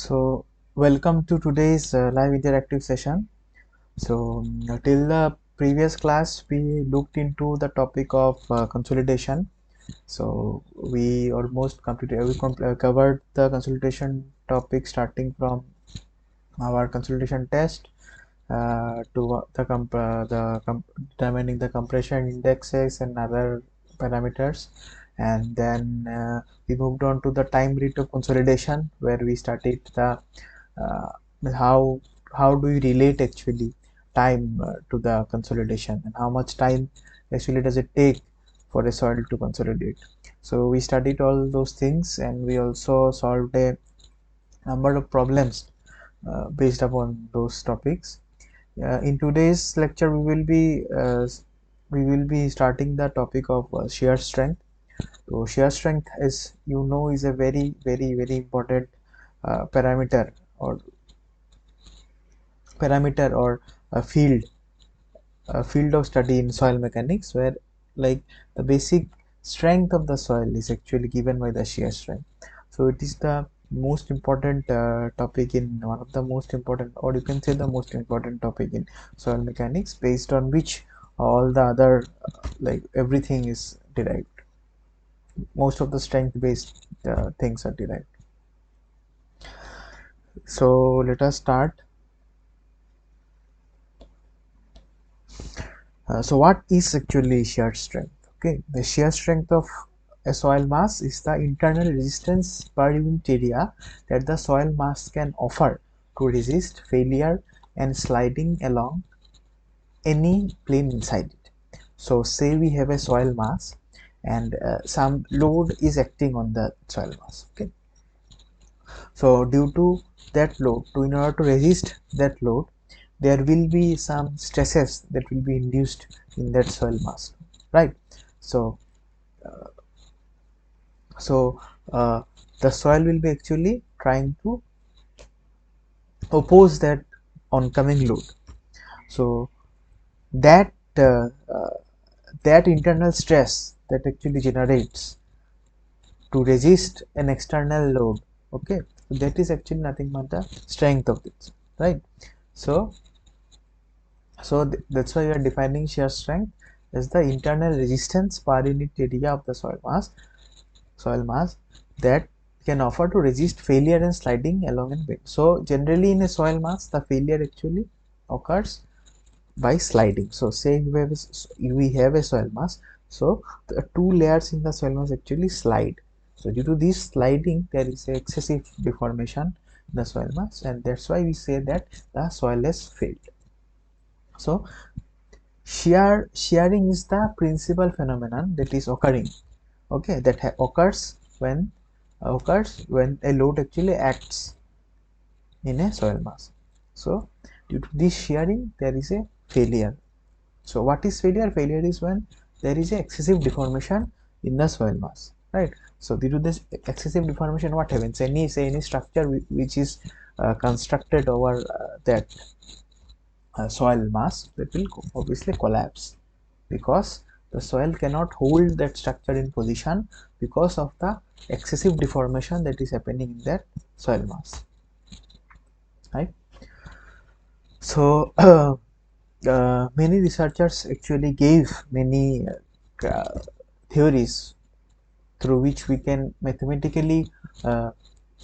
So, welcome to today's live interactive session. So, till the previous class, we looked into the topic of consolidation. So, we almost completed, covered the consolidation topic starting from our consolidation test to determining the compression indexes and other parameters, and then we moved on to the time rate of consolidation, where we studied the uh, how do you relate actually time to the consolidation, and how much time actually does it take for a soil to consolidate. So we studied all those things, and we also solved a number of problems based upon those topics. In today's lecture, we will be starting the topic of shear strength. So shear strength, is is a very important parameter or a field of study in soil mechanics, where like the basic strength of the soil is actually given by the shear strength. So it is the most important topic in one of the most important, or you can say the most important topic in soil mechanics, based on which all the other like everything is derived. Most of the strength based things are derived. So let us start. So what is actually shear strength? Okay, the shear strength of a soil mass is the internal resistance per unit area that the soil mass can offer to resist failure and sliding along any plane inside it. So say we have a soil mass, and some load is acting on the soil mass. Okay, so due to that load, in order to resist that load, there will be some stresses that will be induced in that soil mass, right? So so uh, the soil will be actually trying to oppose that oncoming load. So that uh, uh, that internal stress that actually generates to resist an external load, okay, so that is actually nothing but the strength of this, right? So that's why we are defining shear strength as the internal resistance per unit area of the soil mass that can offer to resist failure and sliding along a bed. So generally in a soil mass, the failure actually occurs by sliding. So say we have a soil mass, so the two layers in the soil mass actually slide. So due to this sliding, there is a excessive deformation in the soil mass, and that's why we say that the soil has failed. So shearing is the principal phenomenon that is occurring, okay, that occurs when a load actually acts in a soil mass. So due to this shearing, there is a failure. So what is failure? Failure is when there is a excessive deformation in the soil mass, right? So due to this excessive deformation, what happens? Any structure which is constructed over that soil mass, that will obviously collapse, because the soil cannot hold that structure in position because of the excessive deformation that is happening in that soil mass, right? So many researchers actually gave many theories through which we can uh,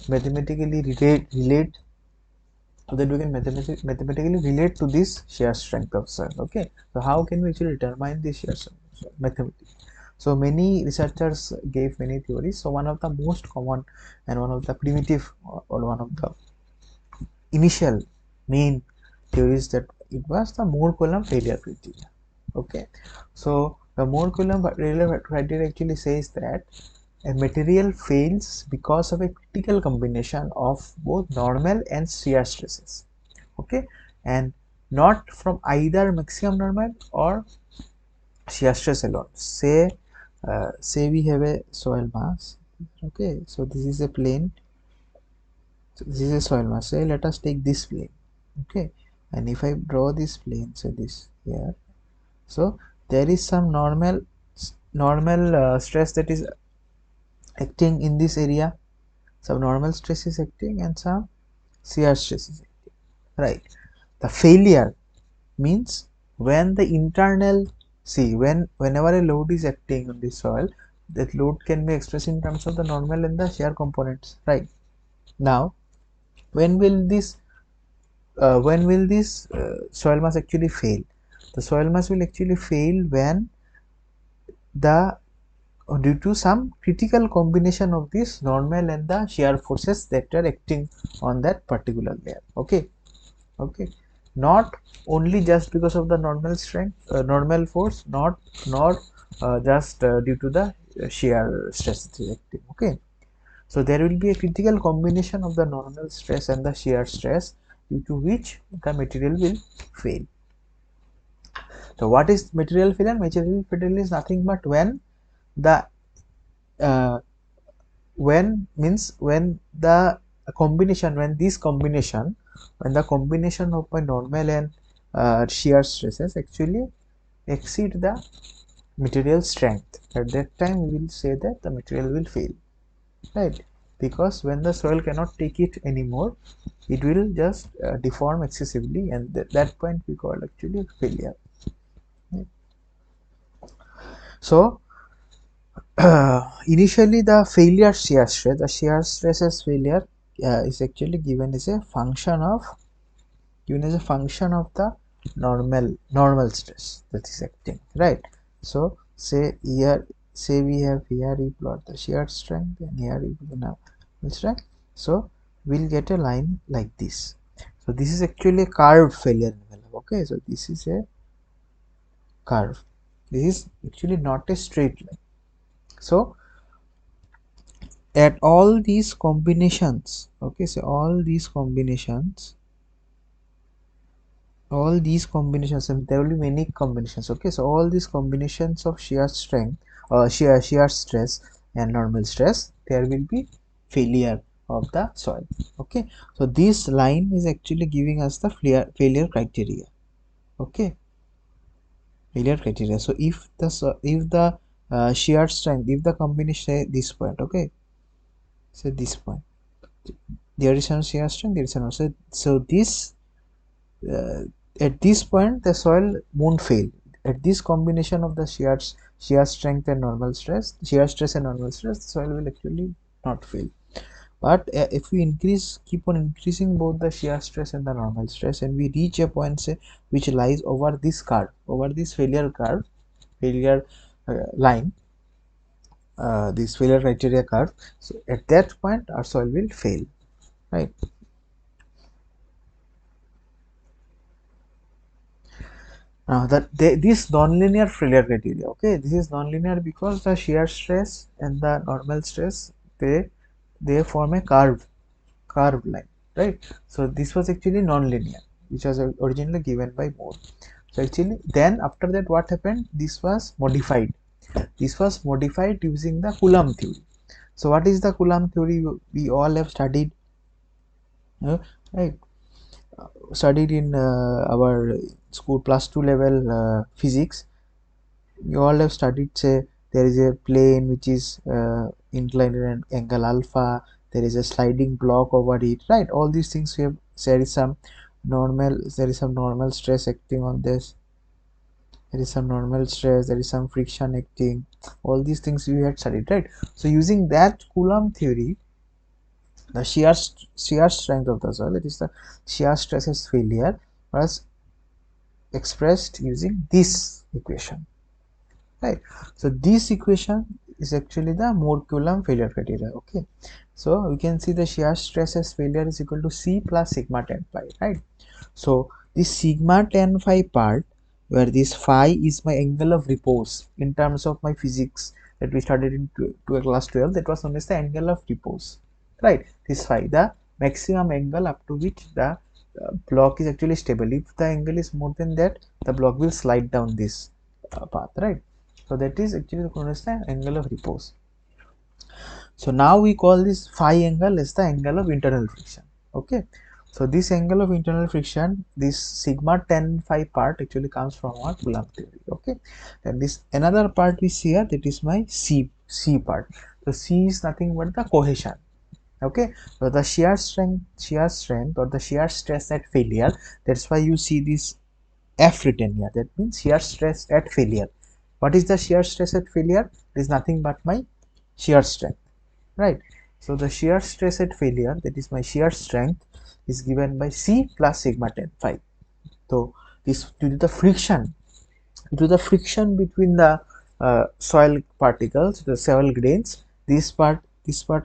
mathematically relate so that we can mathematically relate to this shear strength of soil. Okay, so how can we actually determine this shear strength of soil mathematically? So many researchers gave many theories. So one of the most common and one of the primitive, or one of the initial main theories, that it was the Moore-Coulomb failure criteria. Okay, so the Moore-Coulomb failure criteria actually says that a material fails because of a critical combination of both normal and shear stresses. Okay, and not from either maximum normal or shear stress alone. Say we have a soil mass. Okay, so this is a plane. So this is a soil mass. Say let us take this plane. Okay, and if I draw this plane, say this here. So there is some normal stress that is acting in this area. Some normal stress is acting, and some shear stress is acting, right? The failure means when the internal, see, whenever a load is acting on the soil, that load can be expressed in terms of the normal and the shear components, right? Now when will this soil mass actually fail? The soil mass will actually fail when the due to some critical combination of this normal and the shear forces that are acting on that particular layer. Okay, okay, not only just because of the normal strength, normal force, not just due to the shear stress it is acting. Okay, so there will be a critical combination of the normal stress and the shear stress, due to which the material will fail. So what is material failure? Material failure is nothing but when the uh, when the combination, when the combination of my normal and shear stresses actually exceed the material strength. At that time we will say that the material will fail, right? Because when the soil cannot take it anymore, it will just deform excessively, and that point we call actually failure, right? So initially the failure shear stress, the shear stresses failure is actually given as a function of, the normal stress that is acting, right? So say here, say we have here, we plot the shear strength and here we put the normal strength. So we'll get a line like this. So this is actually a curved failure envelope. Okay, so this is a curve, this is actually not a straight line. So at all these combinations, okay, so all these combinations, and there will be many combinations. Okay, so all these combinations of shear strength, shear stress and normal stress, there will be failure of the soil. Okay, so this line is actually giving us the failure criteria. Okay, failure criteria. So if the shear strength, if the combination, say this point, okay, so this point, there is no shear strength, there is no, so this uh, at this point the soil won't fail. At this combination of the shear strength and normal stress, shear stress and normal stress, the soil will actually not fail. But if we keep on increasing both the shear stress and the normal stress, and we reach a point, say, which lies over this curve, over this failure curve, failure line, this failure criteria curve, so at that point our soil will fail, right? Now that this nonlinear failure criteria, okay, this is nonlinear because the shear stress and the normal stress, they form a curved line, right? So this was actually nonlinear, which was originally given by Moore. So actually then after that what happened? This was modified. This was modified using the Coulomb theory. So what is the Coulomb theory? We all have studied, right? Studied in our school plus 2 level physics. You all have studied, say, there is a plane which is inclined at an angle alpha, there is a sliding block over it, right? All these things we have, there is some normal stress acting on this, there is some normal stress, there is some friction acting, all these things we had studied, right? So using that Coulomb theory, the shear strength of the soil, that is the shear stresses failure, was expressed using this equation, right? So this equation is actually the Moore-Coulomb failure criteria. Okay, so we can see the shear stresses failure is equal to C plus sigma tan phi, right? So this sigma tan phi part, where this phi is my angle of repose in terms of my physics that we studied in class 12, that was known as the angle of repose, right? This phi, the maximum angle up to which the block is actually stable. If the angle is more than that, the block will slide down this path, right? So that is actually known as the angle of repose. So now we call this phi angle as the angle of internal friction. Okay, so this angle of internal friction, this sigma tan phi part actually comes from our Coulomb theory. Okay, and this another part we see here, that is my C part. So C is nothing but the cohesion. Okay, so the shear strength or the shear stress at failure, that's why you see this F written here. That means shear stress at failure. What is the shear stress at failure? It is nothing but my shear strength, right? So the shear stress at failure, that is my shear strength, is given by C plus sigma 10 phi. So this due to the friction between the soil particles, the soil grains, this part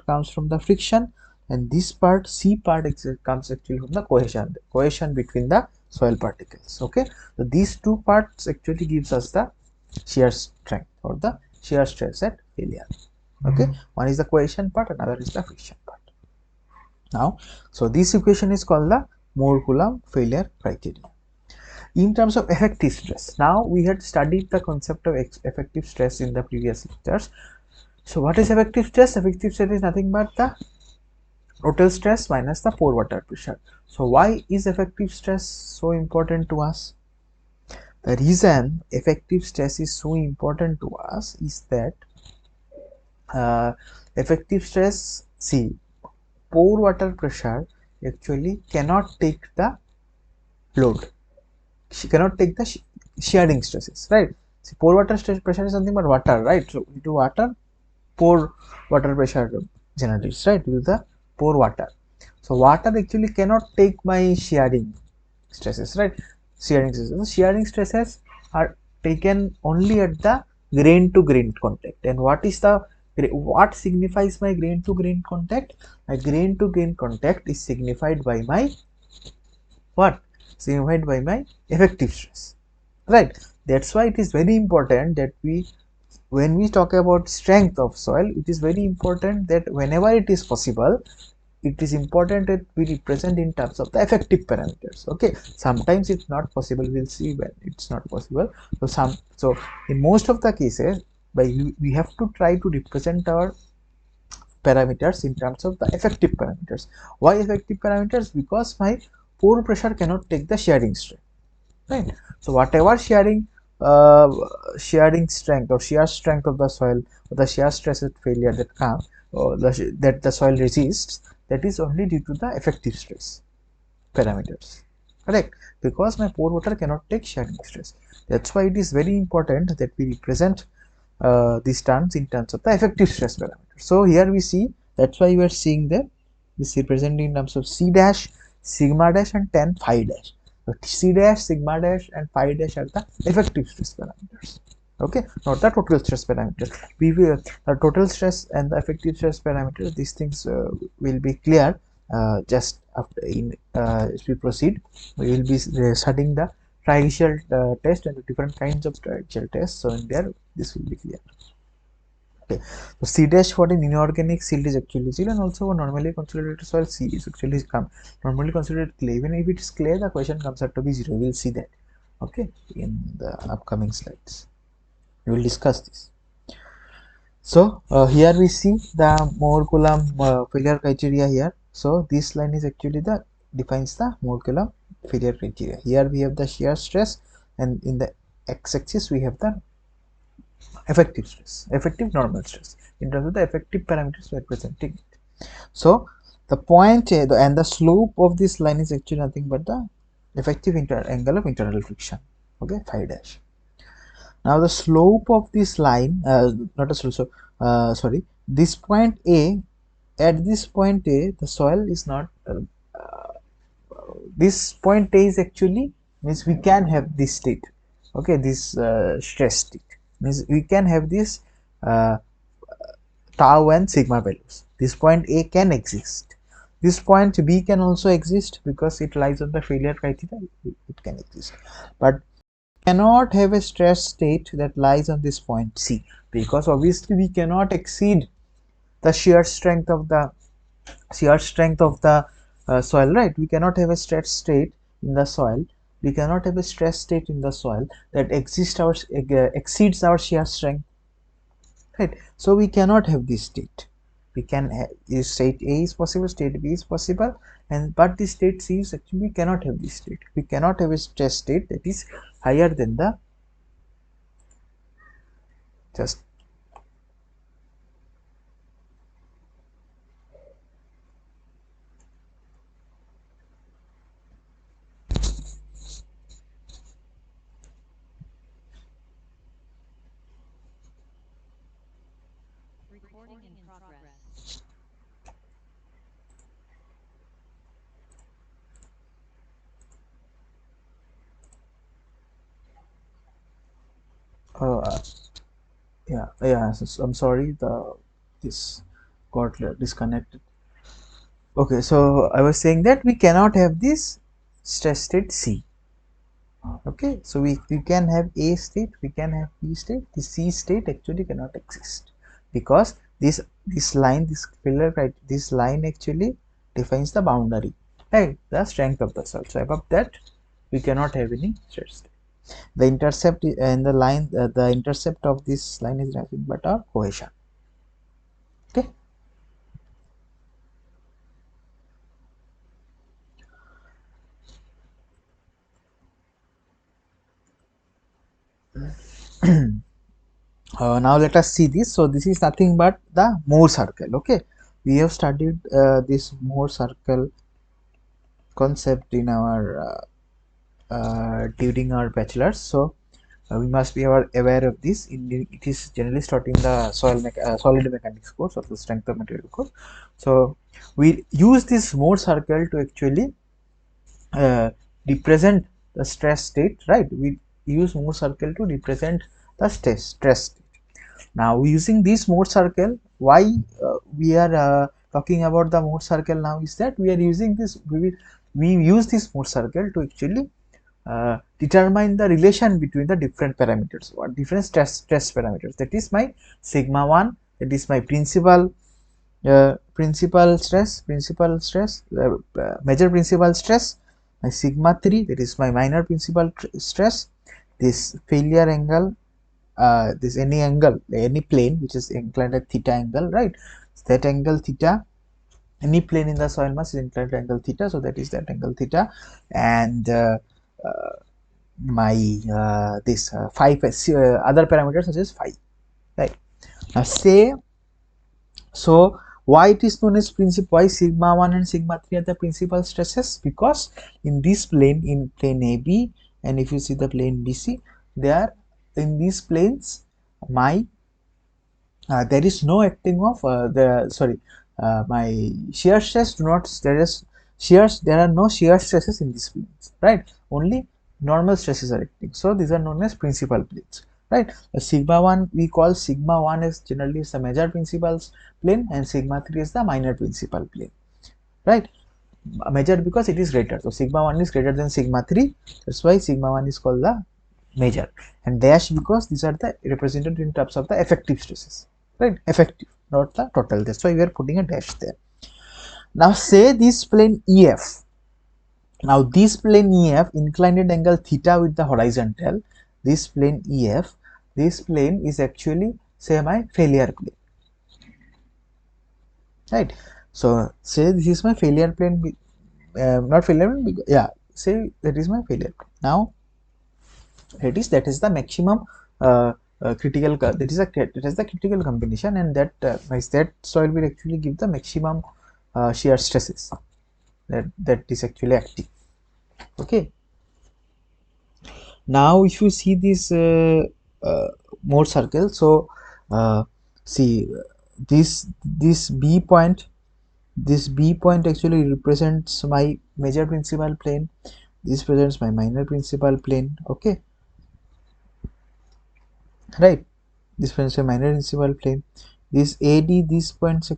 comes from the friction, and this part C part comes actually from the cohesion between the soil particles. Okay, so these two parts actually gives us the shear strength or the shear stress at failure. Okay, one is the cohesion part, another is the friction part. Now, so this equation is called the Mohr-Coulomb failure criteria. In terms of effective stress, now we had studied the concept of effective stress in the previous lectures. So what is effective stress? Effective stress is nothing but the total stress minus the pore water pressure. So why is effective stress so important to us? The reason effective stress is so important to us is that effective stress, see, pore water pressure actually cannot take the load. She cannot take the shearing stresses, right? See, pore water stress pressure is something but water, right? So into water, pore water pressure generates, right? With the pore water. So water actually cannot take my shearing stresses, right? Shearing stresses. The shearing stresses are taken only at the grain to grain contact. And what signifies my grain to grain contact? My grain to grain contact is signified by my what? Signified by my effective stress, right? That's why it is very important that when we talk about strength of soil, it is very important that whenever it is possible, it is important that we represent in terms of the effective parameters. Okay, sometimes it's not possible, we'll see when it's not possible. So in most of the cases, we have to try to represent our parameters in terms of the effective parameters. Why effective parameters? Because my pore pressure cannot take the shearing strength, right? So whatever uh, shearing strength or shear strength of the soil, or the shear stress at failure that comes, or that the soil resists, that is only due to the effective stress parameters, correct? Because my pore water cannot take shearing stress. That's why it is very important that we represent these terms in terms of the effective stress parameter. So here we see, that's why we are seeing that this represented in terms of C dash, sigma dash, and 10 phi dash. So C dash, sigma dash, and phi dash are the effective stress parameters. Okay, not the total stress parameters. We will the total stress and the effective stress parameters. These things will be clear just after as we proceed. We will be studying the triaxial test and the different kinds of triaxial tests. So in there, this will be clear. Okay, so C dash for an inorganic silt is actually silt, and also a normally consolidated soil C is actually normally considered clay. Even if it is clay, the question comes out to be 0. We will see that. Okay, in the upcoming slides, we will discuss this. So here we see the Mohr-Coulomb failure criteria here. So this line is actually the defines the Mohr-Coulomb failure criteria. Here we have the shear stress, and in the x-axis we have the effective stress, effective normal stress. In terms of the effective parameters, we are presenting it. So the point and the slope of this line is actually nothing but the effective angle of internal friction. Okay, phi dash. Now the slope of this line, not a slope, sorry, this point A, at this point A, the soil is not, this point A is actually means we can have this state, okay, this stress state, means we can have this uh, tau and sigma values. This point A can exist. This point B can also exist because it lies on the failure criteria, it can exist. But cannot have a stress state that lies on this point C, because obviously we cannot exceed the shear strength of the soil, right? We cannot have a stress state in the soil, we cannot have a stress state in the soil that exceeds our shear strength, right? So we cannot have this state. We can have state A is possible, state B is possible, and but the state C is actually we cannot have this state. We cannot have a stress state that is higher than the just uh, yeah, I'm sorry, this got disconnected. Okay, so I was saying that we cannot have this stress state C. Okay, so we can have A state, we can have B state. The C state actually cannot exist because this line, this pillar, right, this line actually defines the boundary, right, the strength of the soil. So above that we cannot have any stress state. The intercept and the line, the intercept of this line is nothing but a cohesion. Okay. Now let us see this. So this is nothing but the Moore circle. Okay, we have studied this Moore circle concept in our during our bachelor's. So we must be aware of this. It is generally taught in the solid mechanics course or the strength of material course. So we use this Moore circle to actually represent the stress state, right? We use Moore circle to represent the stress state. Now using this Moore circle, why we are talking about the Moore circle now is that we are using this, we use this Moore circle to actually determine the relation between the different parameters or different stress parameters. That is my sigma 1, that is my major principal stress, my sigma 3, that is my minor principal stress, this failure angle, this any angle, any plane which is inclined at theta angle, right? That angle theta, any plane in the soil mass is inclined at angle theta, so that is that angle theta. And my this phi, other parameters such as phi, right? Now say, so why it is known as principal, why sigma 1 and sigma 3 are the principal stresses? Because in this plane, in plane AB, and if you see the plane BC, they are in these planes, my there is no acting of my shear stress do not, there are no shear stresses in these planes, right? Only normal stresses are acting, so these are known as principal planes, right? Sigma 1 we call, sigma 1 is generally is the major principal plane and sigma 3 is the minor principal plane, right? Major because it is greater, so sigma 1 is greater than sigma 3, that's why sigma 1 is called the major, and dash because these are the represented in terms of the effective stresses, right? Effective, not the total, that's why we are putting a dash there. Now say this plane EF, now this plane EF inclined angle theta with the horizontal, this plane EF, this plane is actually say my failure plane, right? So say this is my failure plane, not failure plane, yeah, say that is my failure plane. Now that is the maximum critical, that is the critical combination, and that soil will actually give the maximum shear stresses that is actually acting. Okay, now if you see this Moore circle, so see this B point, this B point actually represents my major principal plane, this represents my minor principal plane. Okay, right, this represents a minor principal plane. This AD, this point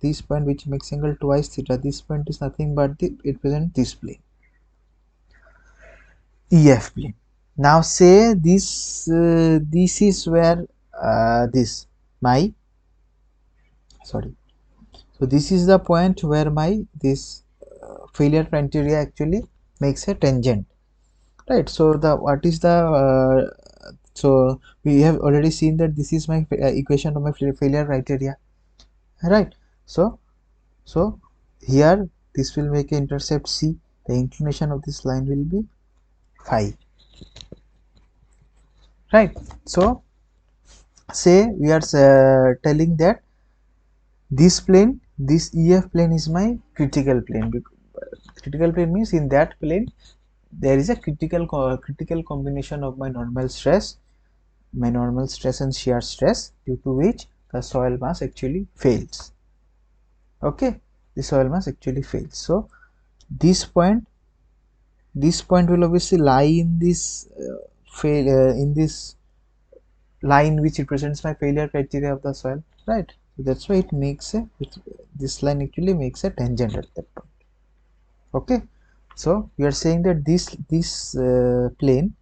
which makes angle twice theta, this point is nothing but it represents this plane, EF plane. Now say this is where this my sorry, so this is the point where my this failure criteria actually makes a tangent, right? So the what is the so we have already seen that this is my equation of my failure criteria, right? So here this will make an intercept C, the inclination of this line will be phi, right? So say we are telling that this plane, this EF plane is my critical plane. Critical plane means in that plane there is a critical combination of my normal stress and shear stress, due to which the soil mass actually fails. Okay, the soil mass actually fails. So this point will obviously lie in this in this line which represents my failure criteria of the soil, right? So that's why it makes this line actually makes a tangent at that point. Okay, so we are saying that this plane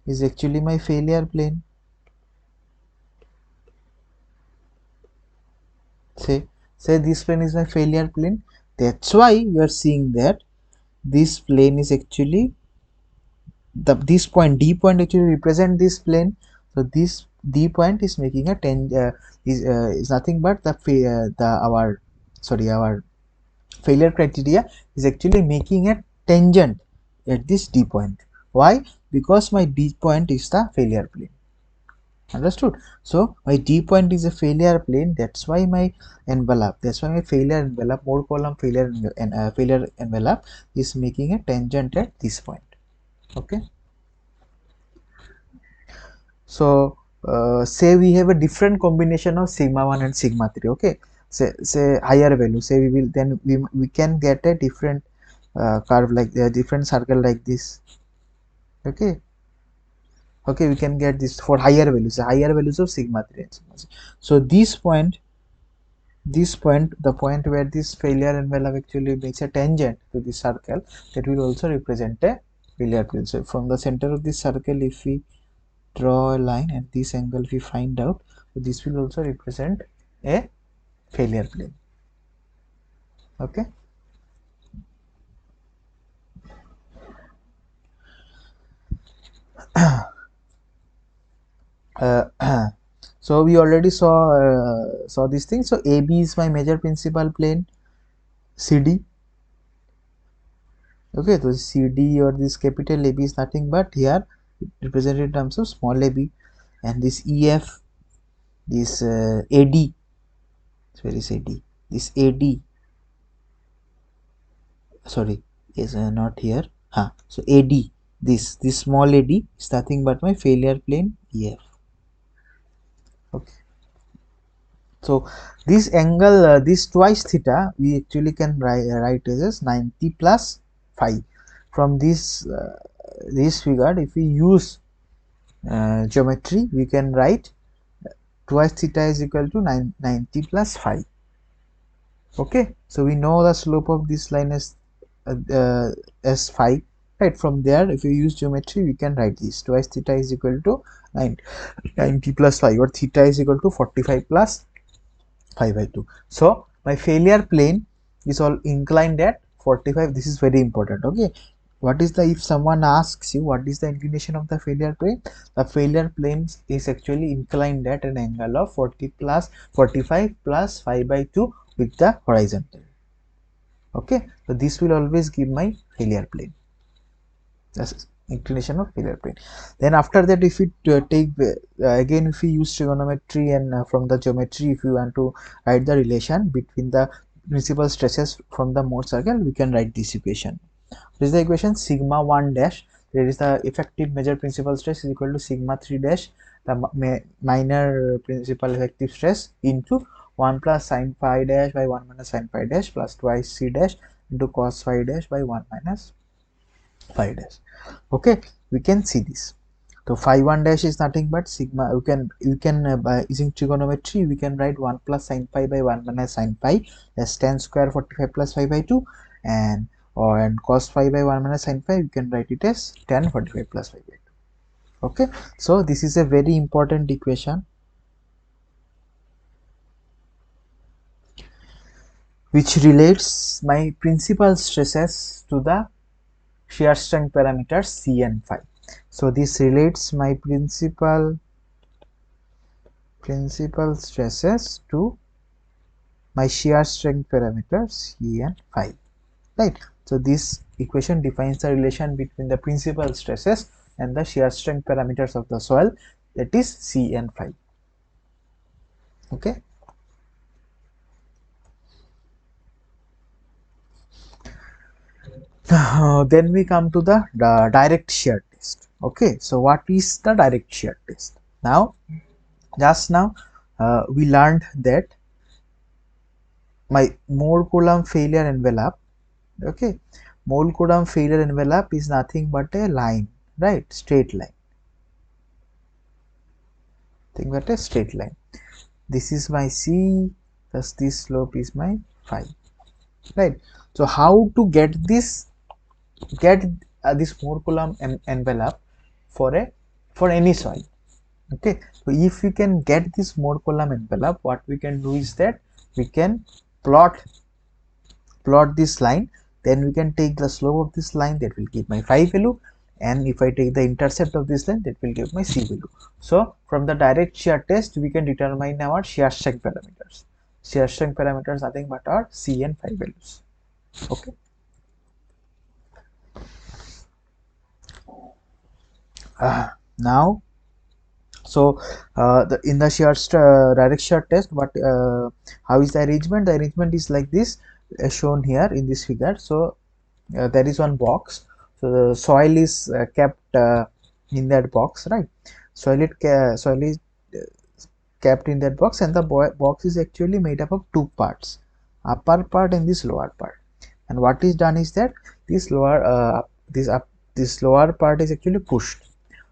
is actually my failure plane. Say this plane is my failure plane. That's why we are seeing that this plane is actually this point D point actually represent this plane. So this D point is making a is nothing but our failure criteria is actually making a tangent at this D point. Why? Because my D point is the failure plane. Understood? So my D point is a failure plane. That's why my envelope, that's why my failure envelope, more column failure and failure envelope is making a tangent at this point. Okay. So say we have a different combination of sigma 1 and sigma 3. Okay, say higher value, say we can get a different curve like a different circle like this. Okay, we can get this for higher values of sigma 3 and sigma 6. So the point where this failure envelope actually makes a tangent to the circle, that will also represent a failure plane. So from the center of this circle, if we draw a line and this angle we find out, so this will also represent a failure plane. Okay. So we already saw this thing. So AB is my major principal plane, CD. Okay, so CD or this capital AB is nothing but here represented in terms of small AB, and this EF, this AD, where is AD? This AD, sorry, is not here. So AD, this small AD is nothing but my failure plane EF. Okay. So this angle, this twice theta, we actually can write as 90 plus phi. From this figure, if we use geometry, we can write twice theta is equal to 90 plus phi. Okay, so we know the slope of this line as phi, right? From there, if you use geometry, we can write this twice theta is equal to 90 plus phi, or theta is equal to 45 plus 5 by 2. So my failure plane is all inclined at 45. This is very important. Okay, what is the, if someone asks you what is the inclination of the failure plane, the failure plane is actually inclined at an angle of 45 plus 5 by 2 with the horizontal. Okay, so this will always give my failure plane. That's inclination of failure plane. Then after that, if we take again, if we use trigonometry and from the geometry, if you want to write the relation between the principal stresses from the mode circle, we can write this equation. This is the equation sigma 1 dash, there is the effective major principal stress, is equal to sigma 3 dash, the minor principal effective stress, into 1 plus sin phi dash by 1 minus sin phi dash plus twice c dash into cos phi dash by 1 minus phi dash. Okay, we can see this. So phi 1 dash is nothing but sigma, you can by using trigonometry, we can write 1 plus sin phi by 1 minus sin phi as tan square 45 plus phi by 2, and cos phi by 1 minus sin phi, you can write it as tan 45 plus phi by 2. Okay, so this is a very important equation which relates my principal stresses to the shear strength parameters C and phi. So this relates my principal stresses to my shear strength parameters C and phi, right? So this equation defines the relation between the principal stresses and the shear strength parameters of the soil, that is C and phi. Okay. Then we come to the direct shear test. Okay, so what is the direct shear test? Now, just now we learned that my mole column failure envelope, okay, mole column failure envelope is nothing but a line, right, straight line, think but a straight line. This is my C, thus this slope is my phi, right? So how to get this, get this mole column envelope for a, for any soil, okay? So if we can get this mole column envelope, what we can do is that we can plot this line, then we can take the slope of this line, that will give my phi value, and if I take the intercept of this line, that will give my C value. So from the direct shear test we can determine our shear strength parameters. Shear strength parameters nothing but our C and phi values, okay. Now, so in the direct shear test, what how is the arrangement? The arrangement is like this, shown here in this figure. So there is one box, so the soil is kept in that box, right? Soil is uh, kept in that box, and the box is actually made up of two parts, upper part and this lower part. And what is done is that this lower this lower part is actually pushed.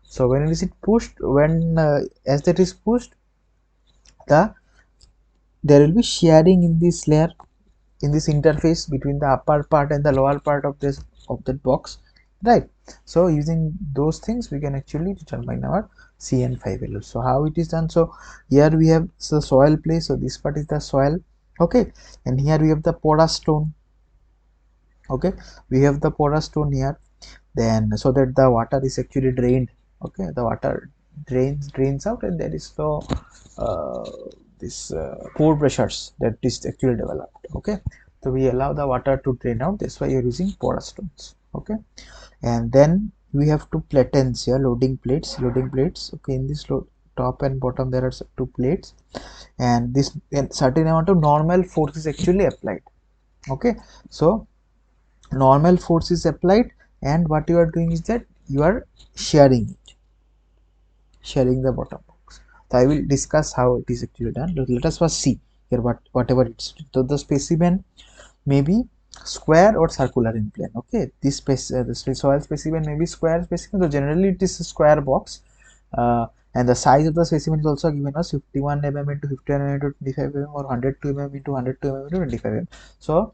So when it is pushed, when as that is pushed, the there will be shearing in this layer, in this interface between the upper part and the lower part of this, of that box, right? So using those things we can actually determine our C and phi values. So how it is done? So here we have the soil place, so this part is the soil, okay, and here we have the porous stone, okay, we have the porous stone here, then so that the water is actually drained, okay, the water drains out, and there is no uh, this pore pressures that is actually developed, okay. So we allow the water to drain out, that's why you're using porous stones, okay. And then we have two platens here, loading plates, okay. In this top and bottom there are two plates, and this, and certain amount of normal force is actually applied, okay. So normal force is applied, and what you are doing is that you are sharing it, sharing the bottom box. So I will discuss how it is actually done. Let us first see here whatever it's. So the specimen may be square or circular in plane, okay. This soil specimen may be square specimen, so generally it is a square box, and the size of the specimen is also given as 51 mm into 51 mm into 25 mm, or 102 mm into 102 mm into 25 mm. So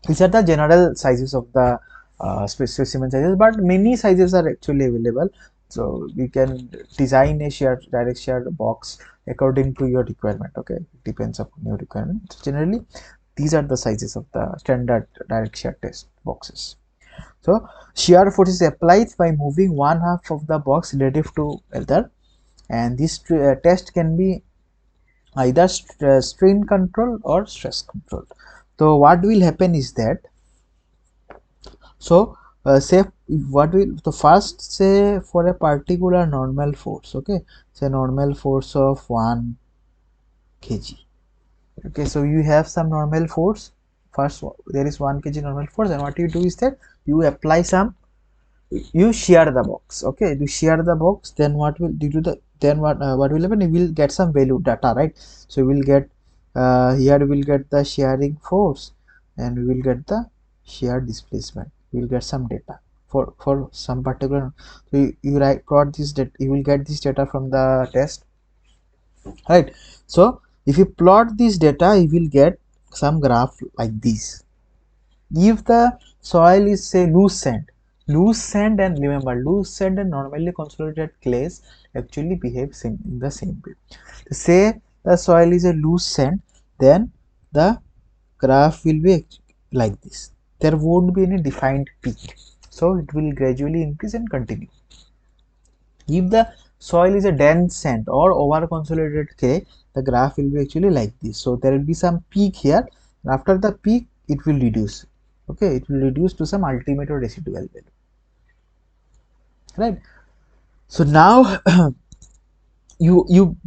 these are the general sizes of the specimen sizes, but many sizes are actually available. So we can design a direct shear box according to your requirement, okay. It depends upon your requirement. So generally these are the sizes of the standard direct shear test boxes. So shear force is applied by moving one half of the box relative to other, and this test can be either strain control or stress control. So what will happen is that, so say what will the first, say for a particular normal force, okay, say normal force of 1 kg, okay. So you have some normal force, first there is 1 kg normal force, and what you do is that you apply some, you shear the box, okay, you shear the box, then what will you do, the then what will happen, you will get some value data, right? So you will get here we will get the shearing force, and we will get the shear displacement, we will get some data for some particular. So you write plot this data, you will get this data from the test, right? So if you plot this data, you will get some graph like this. If the soil is say loose sand, and remember loose sand and normally consolidated clays actually behave in the same way. Say the soil is a loose sand, then the graph will be like this. There won't be any defined peak, so it will gradually increase and continue. If the soil is a dense sand or over consolidated clay, the graph will be actually like this. So there will be some peak here, and after the peak it will reduce, okay, it will reduce to some ultimate or residual value, right? So now you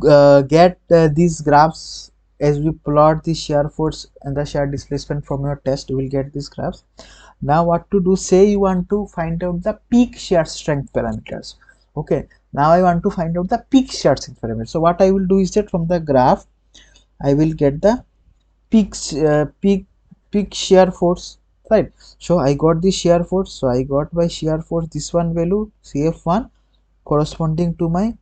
get these graphs as we plot the shear force and the shear displacement from your test, you will get these graphs. Now what to do, say you want to find out the peak shear strength parameters, okay. Now I want to find out the peak shear strength parameter. So what I will do is that from the graph I will get the peak shear force, right? So I got the shear force. So I got by shear force this one value CF1 corresponding to my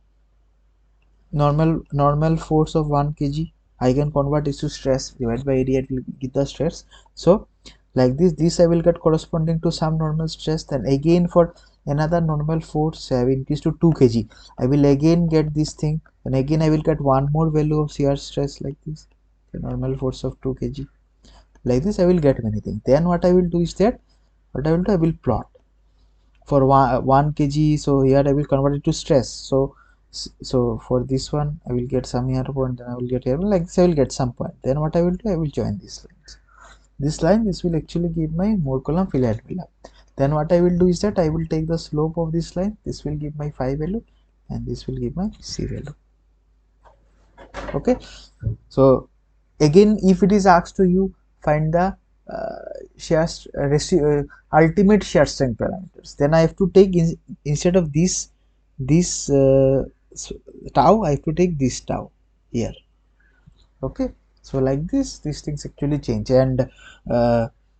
normal force of 1 kg. I can convert this to stress divided by area, it will get the stress. So like this I will get corresponding to some normal stress. Then again for another normal force I have increased to 2 kg, I will again get this thing, and again I will get one more value of shear stress like this, the normal force of 2 kg. Like this I will get many things. Then what I will do is that I will plot for 1 kg. So here I will convert it to stress. So for this one I will get some here point, then I will get here like this, I will get some point. Then what I will do, I will join these lines. This will actually give my mode column fill at villa. Then what I will do is that I will take the slope of this line. This will give my phi value and this will give my c value. Okay, so again if it is asked to you find the ultimate shear strength parameters, then I have to take instead of this tau, I have to take this tau here. Okay, so like this these things actually change. And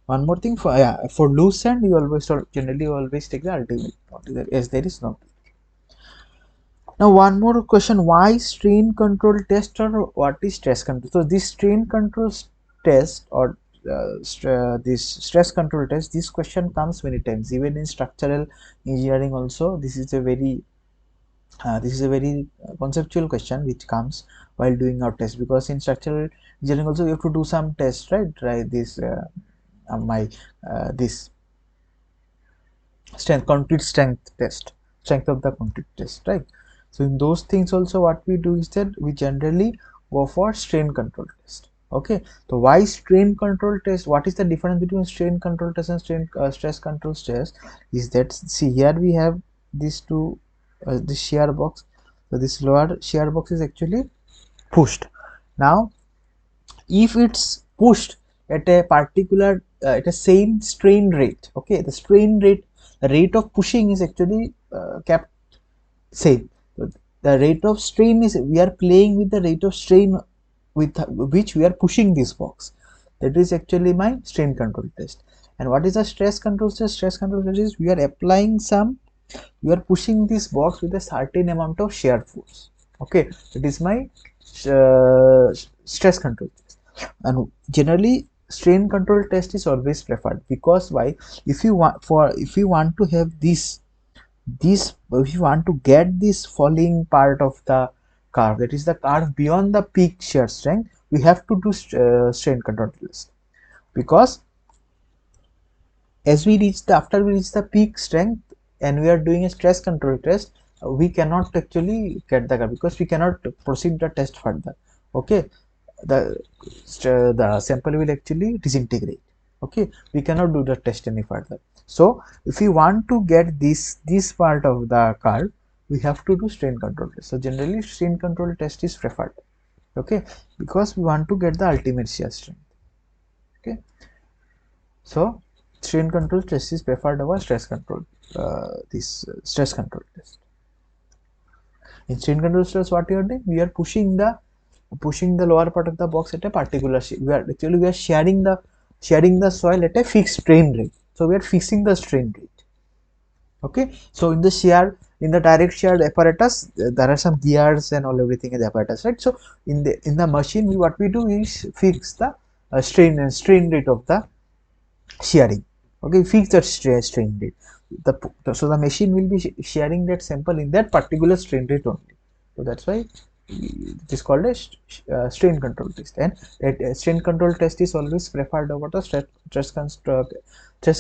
one more thing, for loose sand you always generally always take the ultimate, as there is no. Now one more question, why strain control test or what is stress control? So this strain control test or this stress control test, this question comes many times even in structural engineering also. This is a very conceptual question which comes while doing our test, because in structural engineering also you have to do some tests, right? This my this concrete strength of the concrete test, right? So in those things also what we do is that we generally go for strain control test. Okay, so why strain control test? What is the difference between strain control test and stress control test? Is that, see here we have these two, this shear box. So this lower shear box is actually pushed. Now if it's pushed at a particular at a same strain rate, okay, the rate of pushing is actually kept same. So the rate of strain is, we are playing with the rate of strain with which we are pushing this box. That is actually my strain control test. And what is the stress control test? Stress control test is we are applying some, we are pushing this box with a certain amount of shear force. Okay, that is my stress control test. And generally strain control test is always preferred, because why? If you want to have this if you want to get this falling part of the curve, that is the curve beyond the peak shear strength, we have to do strain control test. Because as we reach the, after we reach the peak strength and we are doing a stress control test, we cannot actually get the curve, because we cannot proceed the test further. Okay, the sample will actually disintegrate. Okay, we cannot do the test any further. So if we want to get this part of the curve, we have to do strain control test. So generally strain control test is preferred. Okay, because we want to get the ultimate shear strength. Okay, so strain control test is preferred over stress control, stress control test. In strain control test, what you are doing, we are pushing the lower part of the box at a particular shape. We are sharing the soil at a fixed strain rate. So we are fixing the strain rate. Okay, so in the direct shear apparatus, there are some gears and all everything in the apparatus, right? So in the machine, what we do is fix the strain rate of the shearing. Okay, fix that strain rate. So the machine will be sharing that sample in that particular strain rate only. So that's why it is called a strain control test. And that strain control test is always preferred over the stress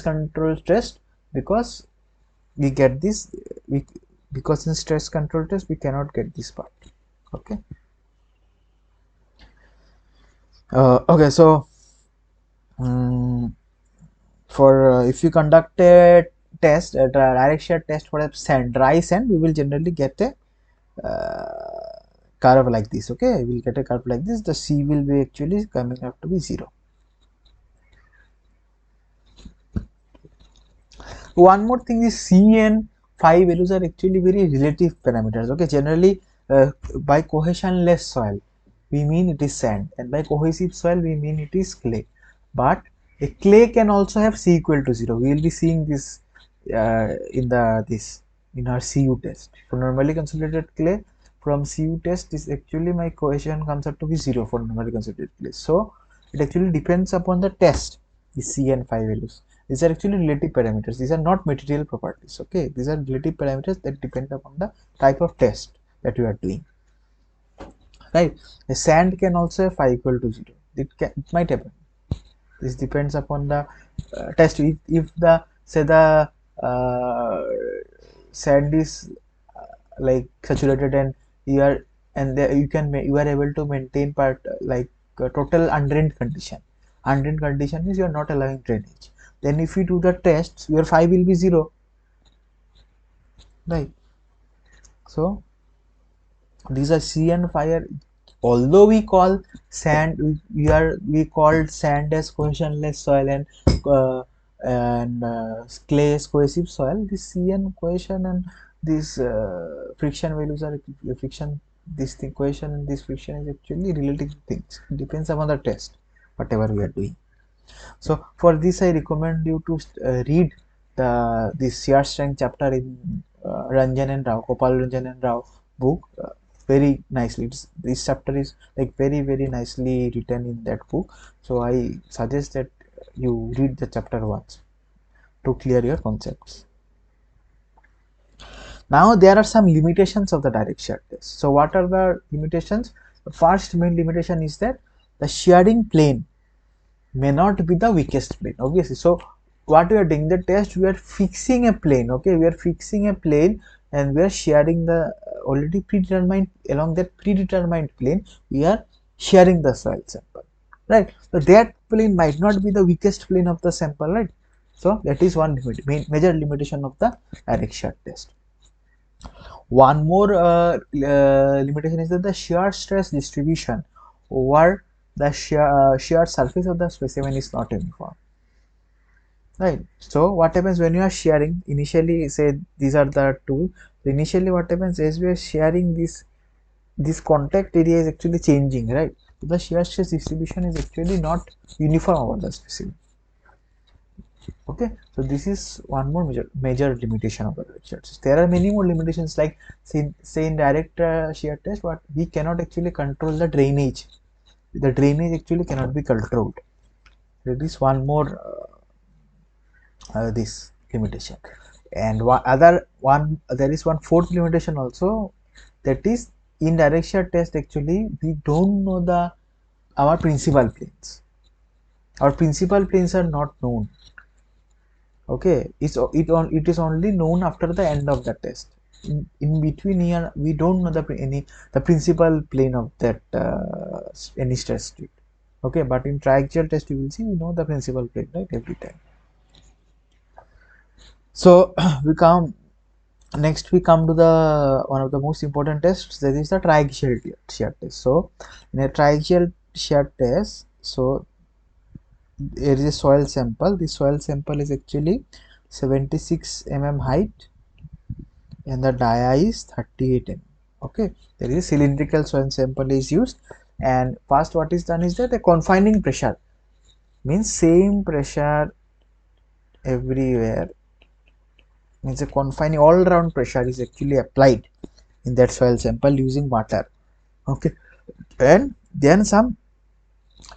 control test, because we get this, because in stress control test we cannot get this part. Okay, okay, so for if you conduct a test, a direct shear test for a dry sand, we will generally get a curve like this. Okay, we will get a curve like this. The C will be actually coming up to be 0. One more thing is Cn phi values are actually very relative parameters. Okay, generally by cohesionless soil we mean it is sand, and by cohesive soil we mean it is clay. But a clay can also have C equal to 0. We will be seeing this in our CU test. For normally consolidated clay, from CU test is actually my cohesion comes out to be 0 for normally consolidated clay. So it actually depends upon the test, the C and phi values. These are actually relative parameters. These are not material properties. Okay, these are relative parameters that depend upon the type of test that you are doing. Right? The sand can also have phi equal to 0. It might happen. This depends upon the test. If the say the uh, sand is like saturated, and you are you are able to maintain part total undrained condition. Undrained condition means you are not allowing drainage. Then if you do the tests, your phi will be 0, right? So these are C and phi are, although we call sand, we called sand as cohesionless soil, uh, and clay as cohesive soil. This C and cohesion and this friction values are friction. This thing cohesion and this friction is actually relative things. It depends upon the test, whatever we are doing. So for this, I recommend you to read this shear strength chapter in Ranjan and Rao, Gopal Ranjan and Rao book very nicely. This chapter is like very nicely written in that book. So I suggest that you read the chapter once to clear your concepts. Now there are some limitations of the direct shear test. So what are the limitations? The first main limitation is that the shearing plane may not be the weakest plane, obviously. So what we are doing the test, we are fixing a plane. Okay, we are fixing a plane and we are sharing the already predetermined, along that predetermined plane we are sharing the soil sample, right? So that plane might not be the weakest plane of the sample, right? So that is one major limitation of the direct shear test. One more limitation is that the shear stress distribution over the shear surface of the specimen is not uniform, right? So what happens when you are sharing, initially say these are the two, so initially what happens is we are sharing this contact area is actually changing, right? So the shear stress distribution is actually not uniform over the specimen. Okay, so this is one more major limitation of the direct shear test. There are many more limitations, like say in direct shear test, what we cannot actually control the drainage. The drainage actually cannot be controlled. There is one more this limitation, and there is one fourth limitation also, that is in direct shear test actually we don't know our principal planes. Our principal planes are not known. Okay, it is only known after the end of the test. In between here we don't know the principal plane of that any stress state. Okay, but in triaxial test you will see we know the principal plane, right, every time. So we come to the one of the most important tests, that is the triaxial shear test. So in a triaxial shear test, so there is a soil sample. The soil sample is actually 76 mm height and the dia is 38 mm. Okay, there is a cylindrical soil sample is used, and first what is done is that the confining pressure, means same pressure everywhere, means a confining all round pressure is actually applied in that soil sample using water. Okay, and then some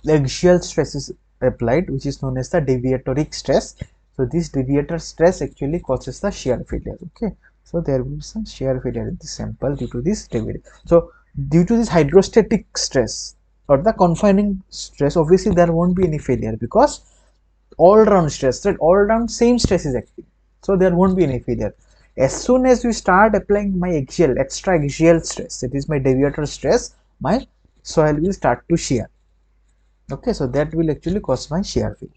axial stress is applied, which is known as the deviatoric stress. So this deviator stress actually causes the shear failure. Okay, so there will be some shear failure in the sample due to this deviator. So due to this hydrostatic stress or the confining stress, obviously there won't be any failure, because all round stress, right, all round same stress is active, so there won't be any failure. As soon as we start applying my extra axial stress, it is my deviator stress, my soil will start to shear. Okay, so that will actually cause my shear failure.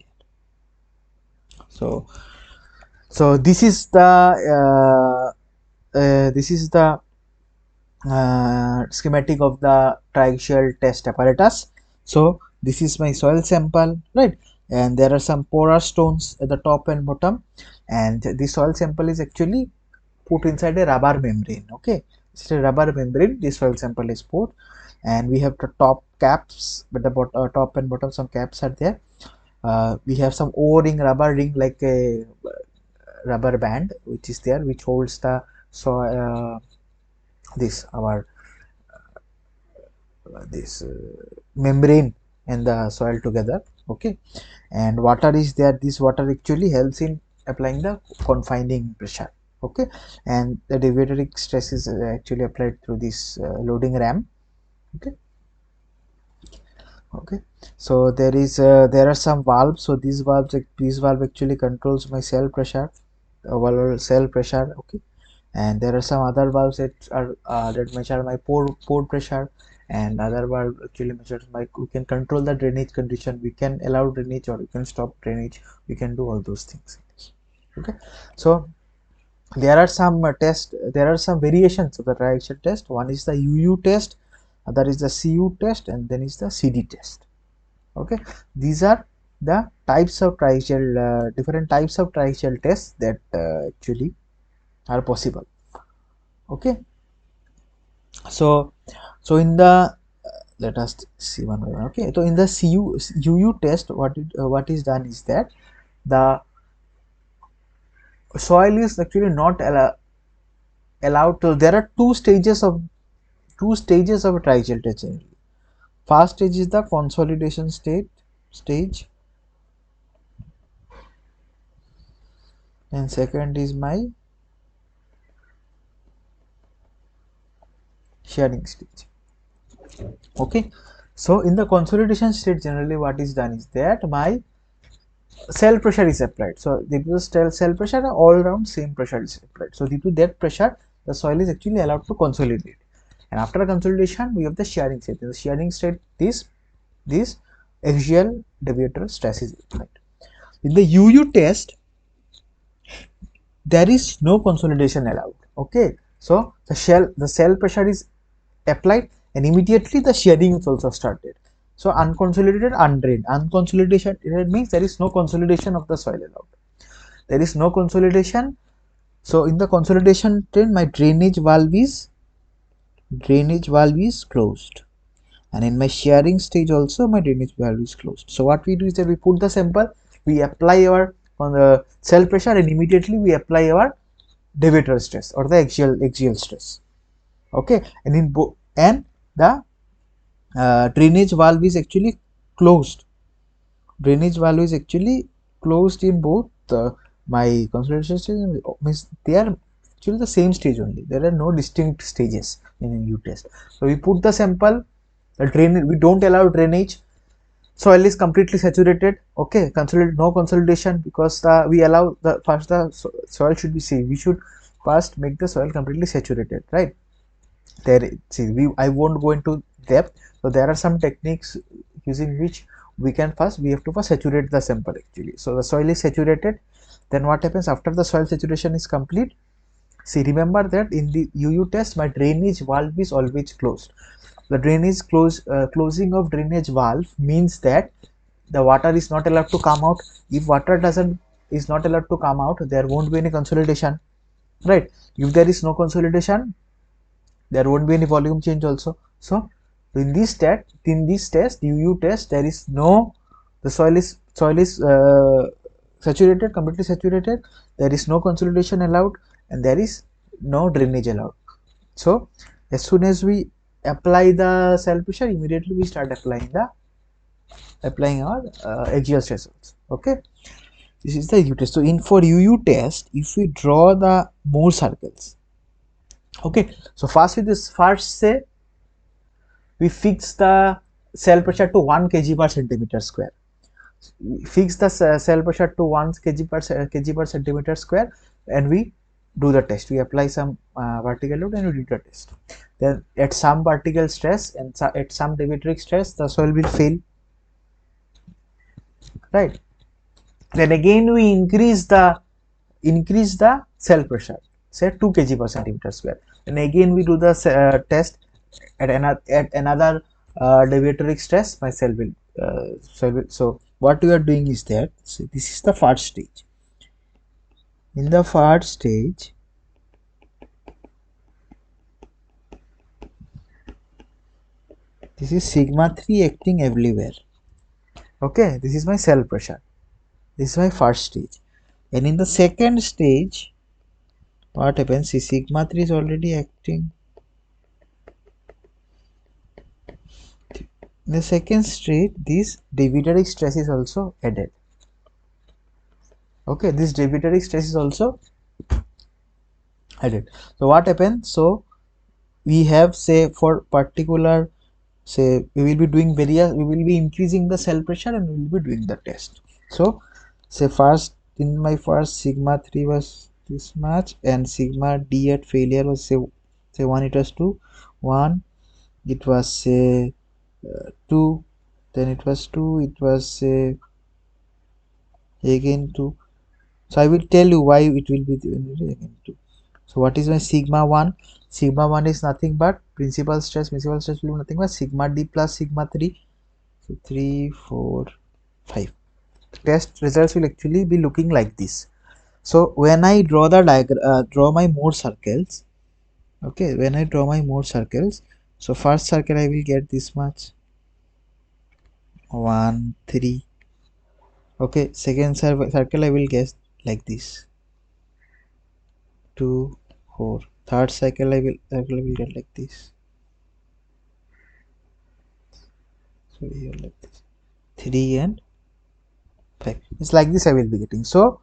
So this is the schematic of the triaxial test apparatus. So this is my soil sample, right, and there are some porous stones at the top and bottom, and the soil sample is actually put inside a rubber membrane. Okay, it's a rubber membrane. This soil sample is put, and we have the top caps, but the top and bottom some caps are there. We have some O-ring, rubber ring, like a rubber band which is there, which holds the this our this membrane and the soil together. Okay, and water is there. This water actually helps in applying the confining pressure. Okay, and the deviatoric stress is actually applied through this loading ram. Okay, okay, so there are some valves. So this valve actually controls my cell pressure, overall cell pressure. Okay, and there are some other valves that are that measure my pore pressure, and other valve actually measures my, we can control the drainage condition, we can allow drainage or we can stop drainage, we can do all those things. Okay, so there are some there are some variations of the triaxial test. One is the UU test, other is the CU test, and then is the CD test. Okay, these are the types of triaxial different types of triaxial tests that actually are possible. Okay, so in the let us see one by one. Okay, so in the UU test, what is done is that the soil is actually not allowed to, there are two stages of a triaxial test generally. First stage is the consolidation stage, and second is my shearing stage. Okay, so in the consolidation state, generally what is done is that my cell pressure is applied. So due to the cell pressure, all around same pressure is applied. So due to that pressure, the soil is actually allowed to consolidate. And after consolidation, we have the shearing state. In the shearing state, this axial deviator stress is applied. In the UU test, there is no consolidation allowed. Okay, so the cell pressure is applied, and immediately the shearing is also started. So unconsolidated, undrained. Unconsolidation, it means there is no consolidation of the soil allowed. There is no consolidation. So in the consolidation trend, my drainage valve is closed, and in my shearing stage also my drainage valve is closed. So what we do is that we put the sample, we apply our on the cell pressure, and immediately we apply our deviator stress or the axial stress. Okay, and in and the drainage valve is actually closed. Drainage valve is actually closed in both my consolidation stage, means they are actually the same stage only. There are no distinct stages in a U test. So we put the sample, the drain, we don't allow drainage, soil is completely saturated. Okay, no consolidation, because we allow the first the soil should be safe. We should first make the soil completely saturated, right? There, see, I won't go into depth. So there are some techniques using which we have to first saturate the sample actually. So the soil is saturated, then what happens after the soil saturation is complete? See, remember that in the UU test, my drainage valve is always closed. The closing of drainage valve means that the water is not allowed to come out. If water is not allowed to come out, there won't be any consolidation, right? If there is no consolidation, there won't be any volume change also. So in this test, UU test, there is no, the soil is saturated, completely saturated, there is no consolidation allowed, and there is no drainage allowed. So as soon as we apply the cell pressure, immediately we start applying our axial stress. Okay, this is the UU test. So in for UU test, if we draw the Moore circles, okay, so first say we fix the cell pressure to 1 kg per centimeter square. We fix the cell pressure to 1 kg per centimeter square, and we do the test. We apply some vertical load and we do the test. Then at some vertical stress and at some deviatoric stress, the soil will fail, right? Then again we increase the cell pressure, say 2 kg per centimeter square, and again we do the test at another deviatoric stress. My cell will so what we are doing is that, so this is the first stage. In the first stage, This is sigma 3 acting everywhere. Okay, this is my cell pressure. This is my first stage. And in the second stage, what happens? See, sigma 3 is already acting. In the second stage, this deviatory stress is also added. Okay, this deviatory stress is also added. So what happens? So we have, say, for particular, say we will be doing various, we will be increasing the cell pressure and we will be doing the test. So say first, in my first, sigma 3 was this much and sigma d at failure was say 1, it was 2, 1, it was say 2, then it was 2, it was say again 2. So I will tell you why it will be again 2. So what is my sigma 1? Sigma 1 is nothing but principal stress will be nothing but sigma d plus sigma 3. So 3, 4, 5. The test results will actually be looking like this. So when I draw the diagram, draw my mode circles. Okay, when I draw my mode circles, so first circle I will get this much, 1, 3. Okay, second circle I will get like this, 2, 4. Third circle I will get like this. So here like this, 3 and 5. It's like this I will be getting. So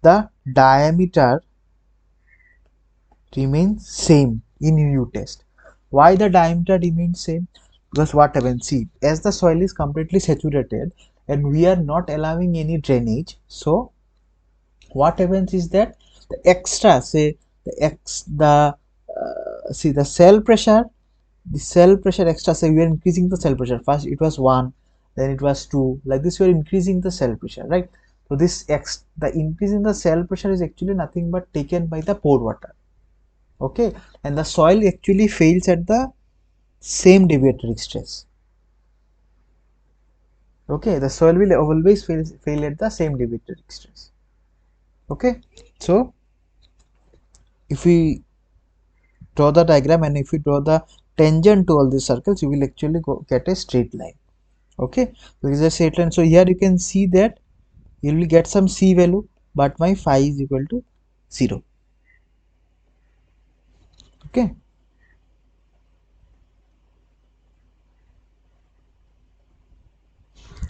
the diameter remains same in UU test. Why the diameter remains same? Because what happens, see, as the soil is completely saturated and we are not allowing any drainage, so what happens is that the extra, say see the cell pressure extra, say we are increasing the cell pressure. First it was 1, then it was 2, like this we are increasing the cell pressure, right? So this the increase in the cell pressure is actually nothing but taken by the pore water. Okay, and the soil actually fails at the same deviatory stress. Okay, the soil will always fail at the same deviatory stress. Okay, so if we draw the diagram and if we draw the tangent to all these circles, you will actually get a straight line. Okay, so this is a straight line. So here you can see that you will get some C value, but my phi is equal to 0. Okay,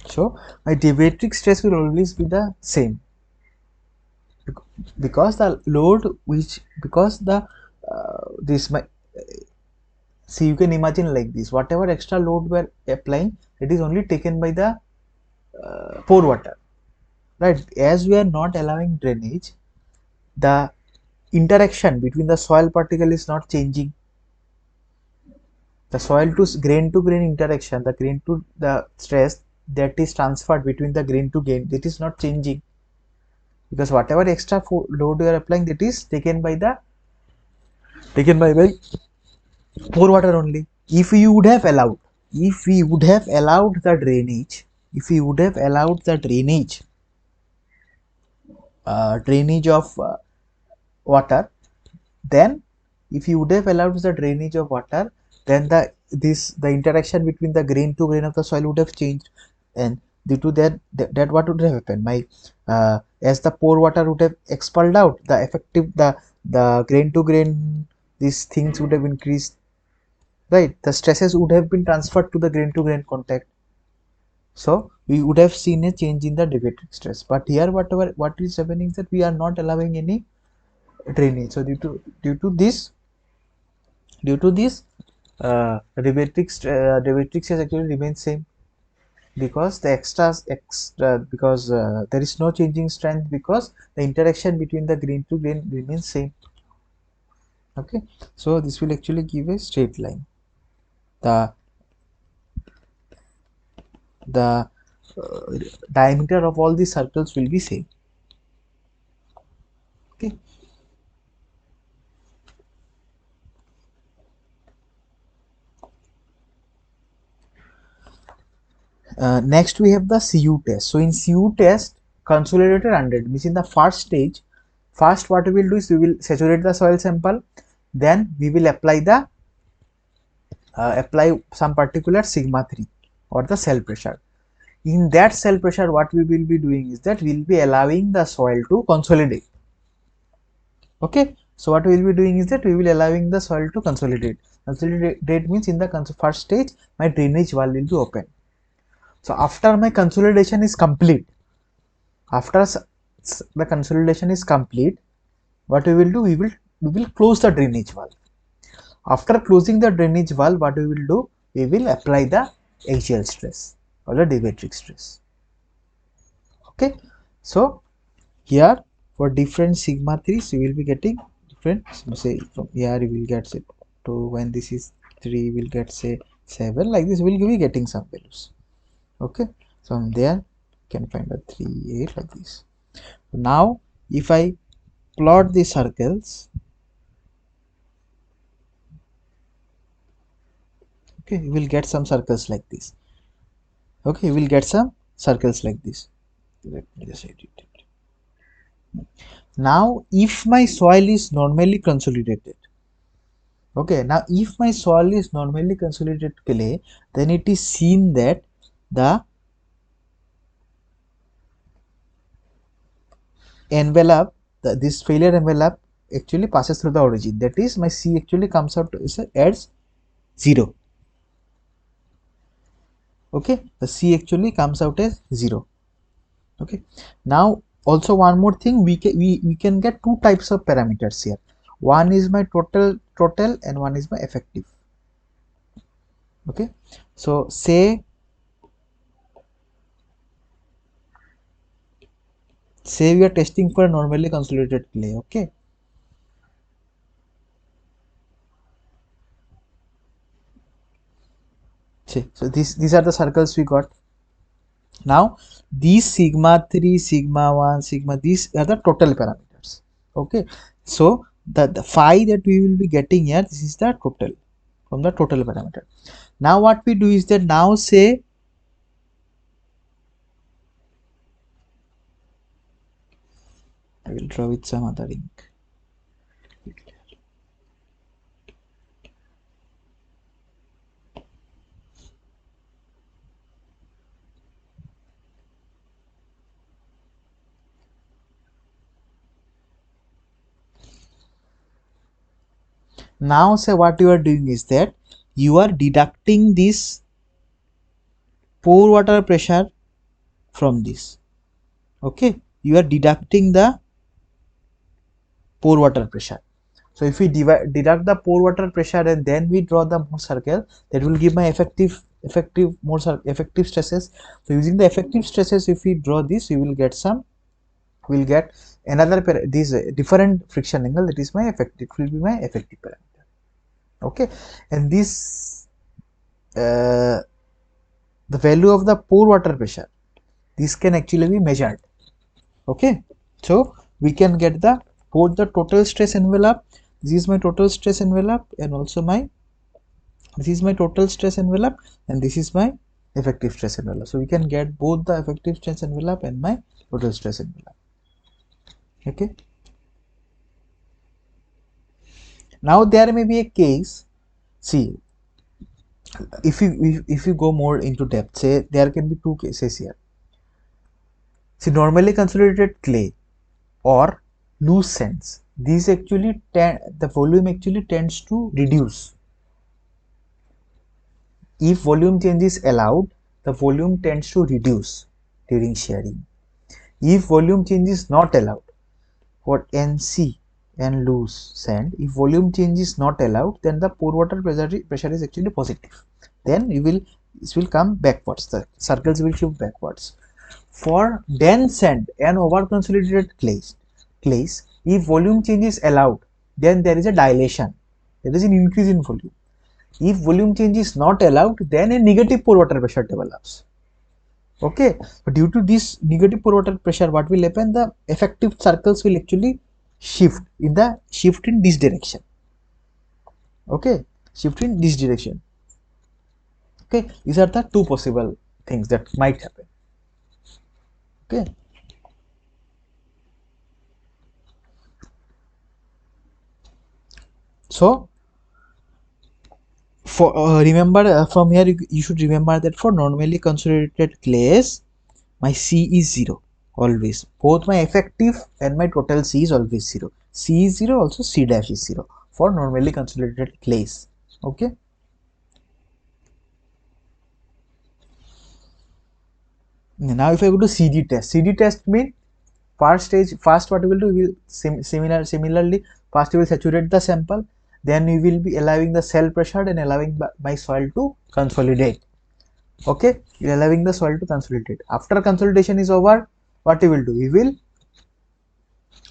so my deviatoric stress will always be the same because the load which, because the this my, see, you can imagine like this, whatever extra load we are applying, it is only taken by the pore water, right? As we are not allowing drainage, the interaction between the soil particle is not changing. The soil to grain interaction, the grain to the stress that is transferred between the grain to grain, that is not changing, because whatever extra load you are applying, that is taken by the pore water only. If we would have allowed, if we would have allowed the drainage, if we would have allowed the drainage of water, then if you would have allowed the drainage of water, then the interaction between the grain to grain of the soil would have changed, and due to that what would have happened, my as the pore water would have expelled out, the effective the grain to grain, these things would have increased, right? The stresses would have been transferred to the grain to grain contact, so we would have seen a change in the deviatoric stress. But here what is happening is that we are not allowing any drainage. So due to this deviatoric stress actually remains same, because the extra because there is no changing strength, because the interaction between the grain to grain remains same. Okay, so this will actually give a straight line. The diameter of all these circles will be same. Okay, next we have the CU test. So in CU test, consolidated 100 means in the first stage, first what we will do is we will saturate the soil sample, then we will apply the apply some particular sigma 3 or the cell pressure. In that cell pressure, what we will be doing is that we will be allowing the soil to consolidate. Okay, so what we will be doing is that we will allowing the soil to consolidate. Consolidate means in the first stage, my drainage wall will be open. So after my consolidation is complete, after the consolidation is complete, what we will do, we will close the drainage wall. After closing the drainage wall, what we will do, we will apply the axial stress or the diametric stress. Okay, so here for different sigma 3s you will be getting different, so say from here you will get say 2, when this is 3 you will get say 7, like this we will be getting some values. Okay, so from there you can find a 3, 8 like this. Now if I plot the circles, okay, you will get some circles like this. Okay, you will get some circles like this. Let me just edit it. Now if my soil is normally consolidated, okay, now if my soil is normally consolidated clay, then it is seen that the envelope, this failure envelope actually passes through the origin. That is, my C actually comes out as 0. Okay, the C actually comes out as 0. Okay, now also one more thing, we can get two types of parameters here. One is my total and one is my effective. Okay, so say we are testing for a normally consolidated clay. Okay, see, so these are the circles we got. Now these sigma 3, sigma 1, sigma, these are the total parameters. Okay, so the phi that we will be getting here, this is the total from the total parameter. Now what we do is that, now say I will draw with some other ink. Now say what you are doing is that you are deducting this pore water pressure from this. Okay, you are deducting the pore water pressure. So if we deduct the pore water pressure and then we draw the more circle, that will give my effective effective stresses. So using the effective stresses, if we draw this, we will get some, we will get another this different friction angle, that is my effective, will be my effective parameter. Okay, and this the value of the pore water pressure, this can actually be measured. Okay, so we can get the both the total stress envelope, this is my total stress envelope, and also this is my total stress envelope, and this is my effective stress envelope. So we can get both the effective stress envelope and my total stress envelope. Okay, now there may be a case, see, if you go more into depth, say there can be two cases here. See, normally consolidated clay or loose sands, these actually the volume actually tends to reduce. If volume change is allowed, the volume tends to reduce during shearing. If volume change is not allowed, for NC and loose sand, if volume change is not allowed, then the pore water pressure is actually positive. Then this will come backwards, the circles will shift backwards. For dense sand and over consolidated clays, if volume change is allowed, then there is a dilation, there is an increase in volume. If volume change is not allowed, then a negative pore water pressure develops. Okay, but due to this negative pore water pressure, what will happen? The effective circles will actually shift in this direction. Okay, shift in this direction. Okay, these are the two possible things that might happen. Okay, so for remember from here you should remember that for normally consolidated clays my C is 0 always. Both my effective and my total C is always 0. C is 0, also C dash is 0 for normally consolidated clays. Okay. Now if I go to CD test means first stage, first what we will do, we will similarly first we will saturate the sample, then we will be allowing the cell pressure and allowing my soil to consolidate. Okay, we are allowing the soil to consolidate. After consolidation is over, what we will do, we will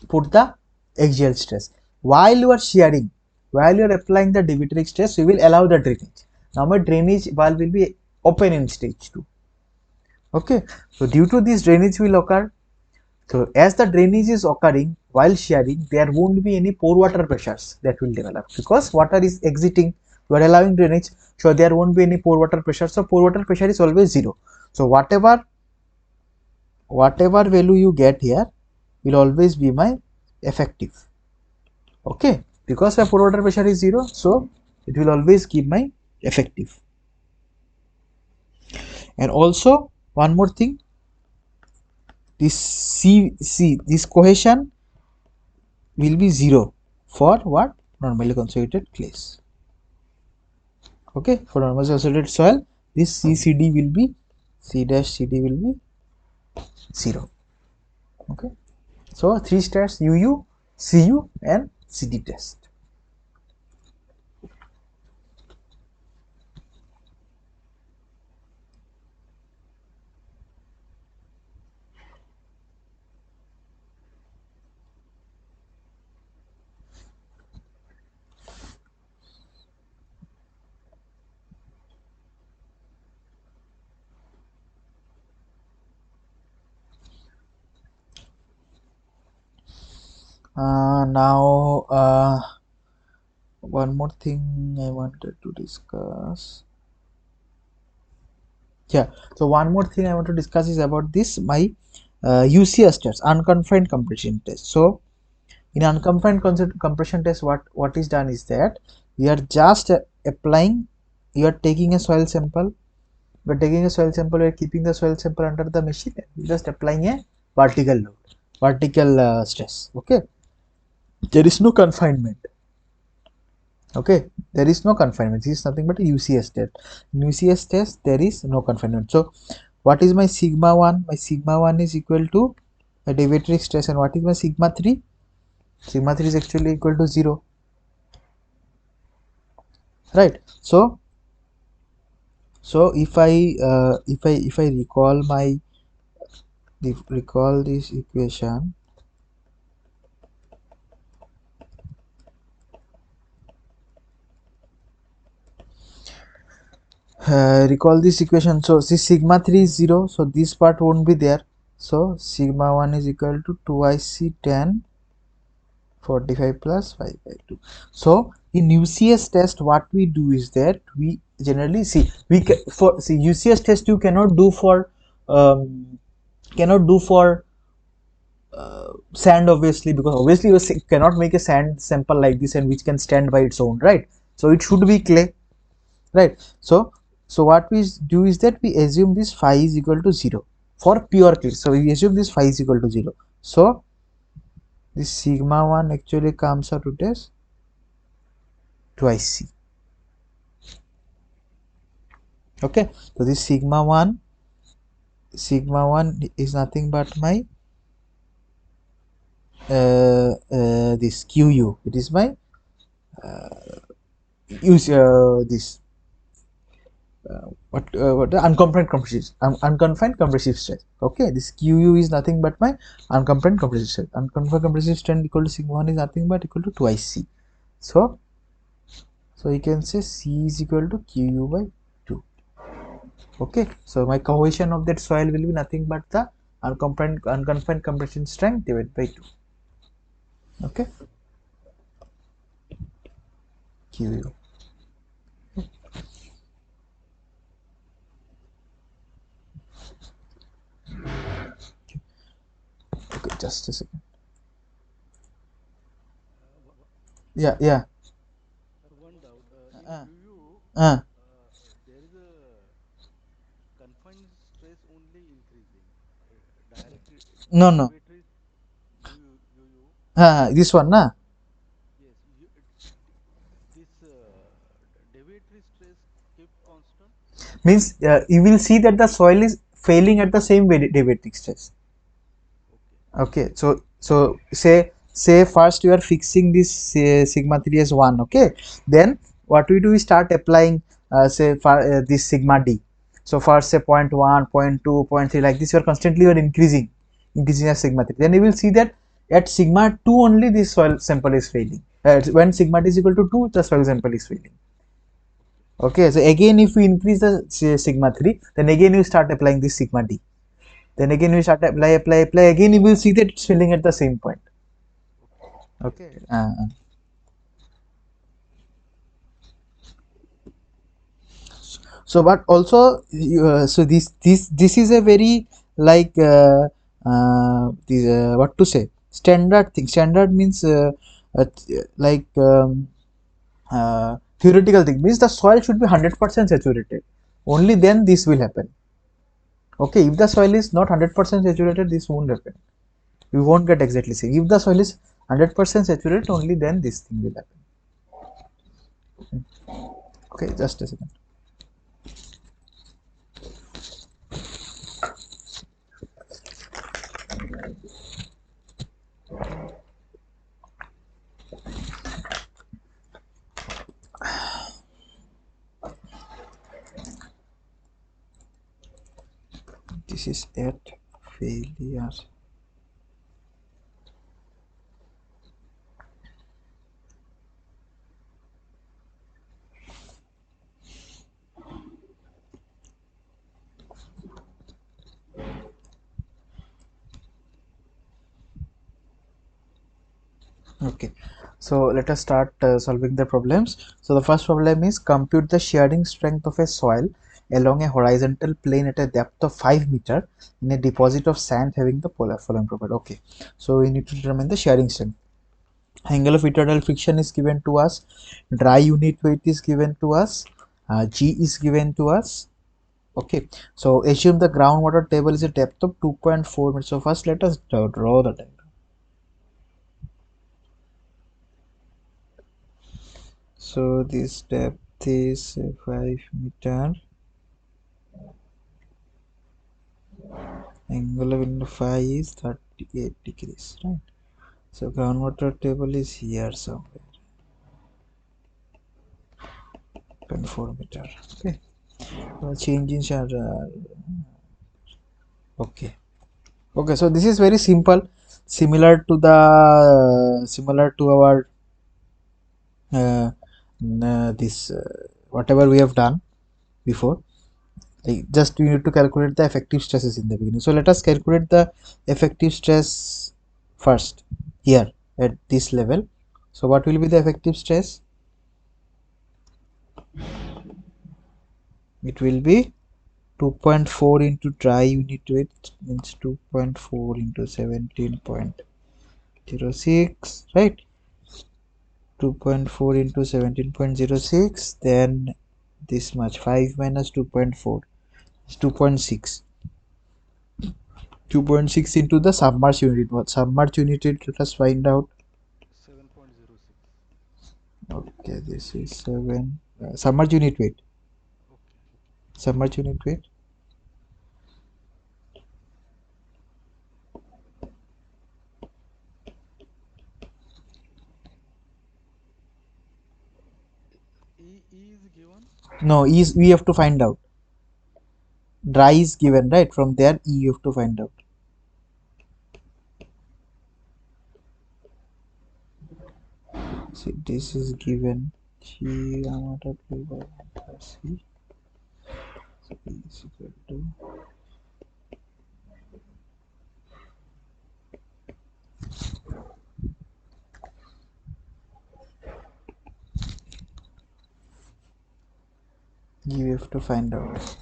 put the axial stress. While you are shearing, while you are applying the diviteric stress, we will allow the drainage. Now my drainage valve will be open in stage 2. Okay, so due to this drainage will occur. So as the drainage is occurring while shearing, there won't be any pore water pressures that will develop because water is exiting. You are allowing drainage, so there won't be any pore water pressure. So pore water pressure is always 0. So whatever value you get here will always be my effective. Okay, because my pore water pressure is 0, so it will always give my effective. And also one more thing, this this cohesion will be 0 for what? Normally consolidated clays. Okay, for normally consolidated soil, this CCD will be C dash CD will be 0. Okay, so 3 steps UU, CU and CD test. Now one more thing I wanted to discuss. Yeah, so one more thing I want to discuss is about this my UCS test, unconfined compression test. So in unconfined compression test, what is done is that we are just applying, you are taking a soil sample, we are taking a soil sample, we are keeping the soil sample under the machine, just applying a vertical load, vertical stress. Okay, there is no confinement. Okay, there is no confinement. This is nothing but a UCS test. In UCS test there is no confinement. So what is my sigma 1? My sigma 1 is equal to a deviatoric stress, and what is my sigma 3? Sigma 3 is actually equal to 0, right? So if I recall my recall this equation, so this sigma 3 is 0, so this part won't be there. So sigma 1 is equal to 2ic tan 45 plus 5 by 2. So in UCS test what we do is that we generally see for UCS test you um, cannot do for sand, obviously, because obviously you cannot make a sand sample like this and which can stand by its own, right? So it should be clay, right? So what we do is that we assume this phi is equal to 0 for pure clay. So we assume this phi is equal to 0. So this sigma 1 actually comes out to as twice c. Okay, so this sigma 1 is nothing but my this QU. It is my use this what the unconfined compressive stress. Okay, this QU is nothing but my unconfined compressive stress. Unconfined compressive strength equal to sigma 1 is nothing but equal to twice c. So you can say c is equal to QU by 2. Okay, so my cohesion of that soil will be nothing but the unconfined compression strength divided by 2. Okay, QU. Okay, just a second. Yeah. uh, there is a confined stress only increasing. Direct no, no. derivative you This one, na? yes this derivative stress kept constant. Means you will see that the soil is failing at the same derivative stress. Okay, Okay, so say first you are fixing this sigma 3 as 1. Okay, then what we do is start applying say for this sigma d. So first say point 0.1, point 0.2, point 0.3, like this you are constantly you are increasing a sigma 3. Then you will see that at sigma 2 only this soil sample is failing. When sigma d is equal to 2, the soil sample is failing. okay, Okay, so again if we increase the sigma 3, then again you start applying this sigma d. Then again we start apply, again you will see that it's filling at the same point. okay, yes, Okay. So but also so this is a very like what to say, standard thing. Standard means like theoretical thing, means the soil should be 100% saturated, only then this will happen. Okay, if the soil is not 100% saturated, this won't happen. We won't get exactly same. If the soil is 100% saturated, only then this thing will happen. Okay, just a second. This is at failure. Okay, so let us start solving the problems. So the first problem is compute the shearing strength of a soil along a horizontal plane at a depth of 5 meter in a deposit of sand having the polar following property. Okay, so we need to determine the shearing strength. Angle of internal friction is given to us, dry unit weight is given to us, G is given to us. Okay, so assume the groundwater table is a depth of 2.4 meters. So first let us draw the diagram. So this depth is 5 meter. Angle of phi is 38 degrees, right? So groundwater table is here somewhere. 0.4 meter. Okay. Change in charge. Okay. Okay. So this is very simple, similar to our uh, this whatever we have done before. Just we need to calculate the effective stresses in the beginning. So let us calculate the effective stress first here at this level. So what will be the effective stress? It will be 2.4 into dry unit weight, means 2.4 into 17.06, right? 2.4 into 17.06, then this much, 5 minus 2.4 is 2.6. 2.6 into the submerged unit. What submerged unit is? Let us find out. 7.06. Okay, this is 7. Submerged unit weight. Okay, Submerged unit weight. E is given. No, is we have to find out. Dry is given, right? From there, E you have to find out. See, this is given. G amount of P by 1 plus C. So E is equal to. You have to find out.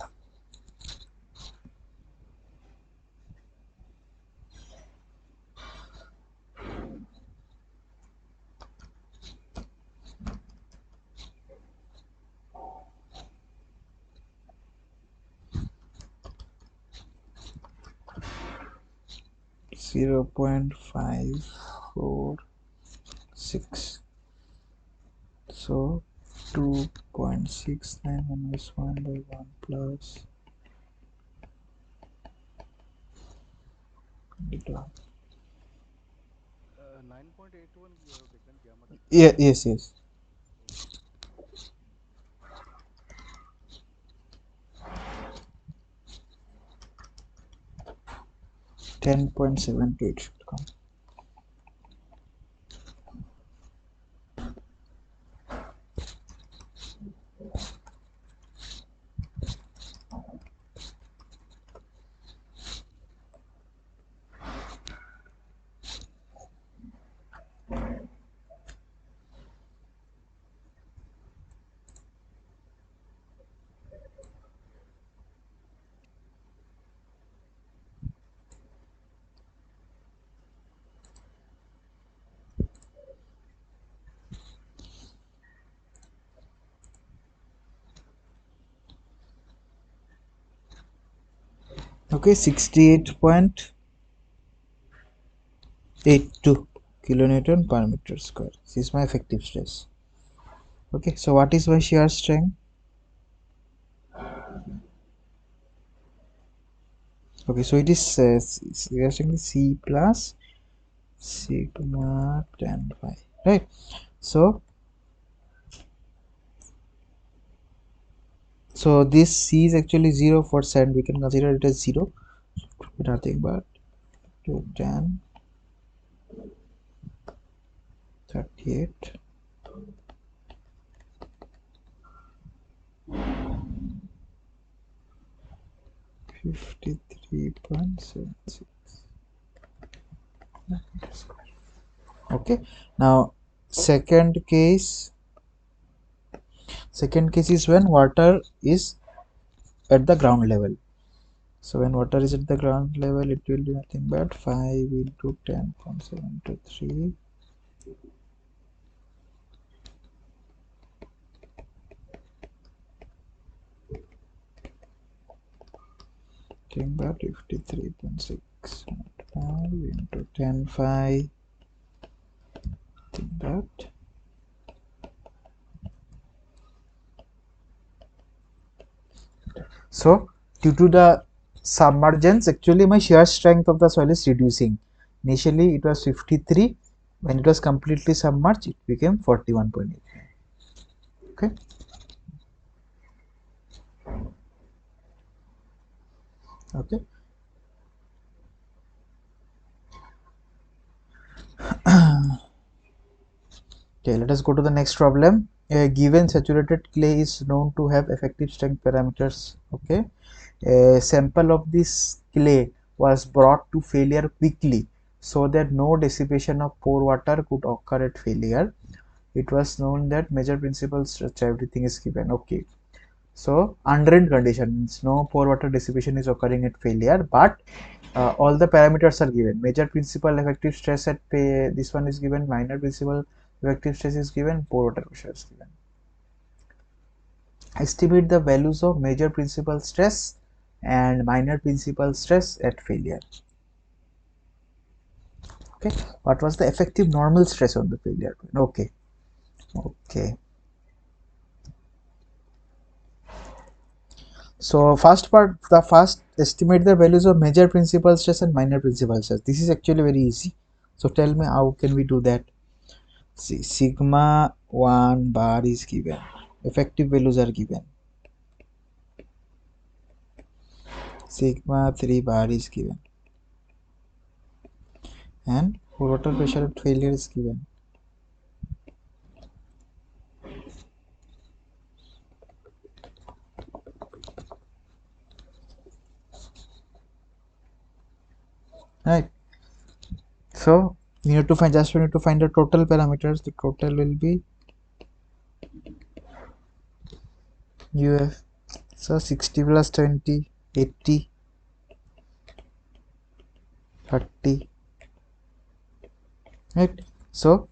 0.546. So 2.69 minus 1 by 1 plus 9.81 you have taken diameter. yeah, yes. Okay. 10.72 it should come. Okay, 68.82 kilonewton per meter square. This is my effective stress. Okay, so what is my shear strength? Okay, so it is shear strength is C plus sigma tan phi, right? So this C is actually 0 for sand. We can consider it as 0. Nothing but 2 tan 38 53.76. Okay, now second case is when water is at the ground level. So when water is at the ground level, it will be nothing but 5 into 10.723, nothing but 53.6, 5 into 10 5, that. So due to the submergence, actually my shear strength of the soil is reducing. Initially it was 53. When it was completely submerged, it became 41.8. Okay. Okay. Okay, let us go to the next problem. A given saturated clay is known to have effective strength parameters. Okay, a sample of this clay was brought to failure quickly so that no dissipation of pore water could occur at failure. It was known that major principles everything is given. Okay, so undrained conditions, no pore water dissipation is occurring at failure, but all the parameters are given. Major principal effective stress at this one is given, minor principal effective stress is given, pore water pressure is given. Estimate the values of major principal stress and minor principal stress at failure. Okay, what was the effective normal stress on the failure point? Okay. So first estimate the values of major principal stress and minor principal stress. This is actually very easy. So tell me how can we do that? See, sigma 1 bar is given. Effective values are given. Sigma 3 bar is given. And water pressure at failure is given. Right. So we need to find the total parameters. The total will be UF. So 60 plus 20, 80, 30. Right. So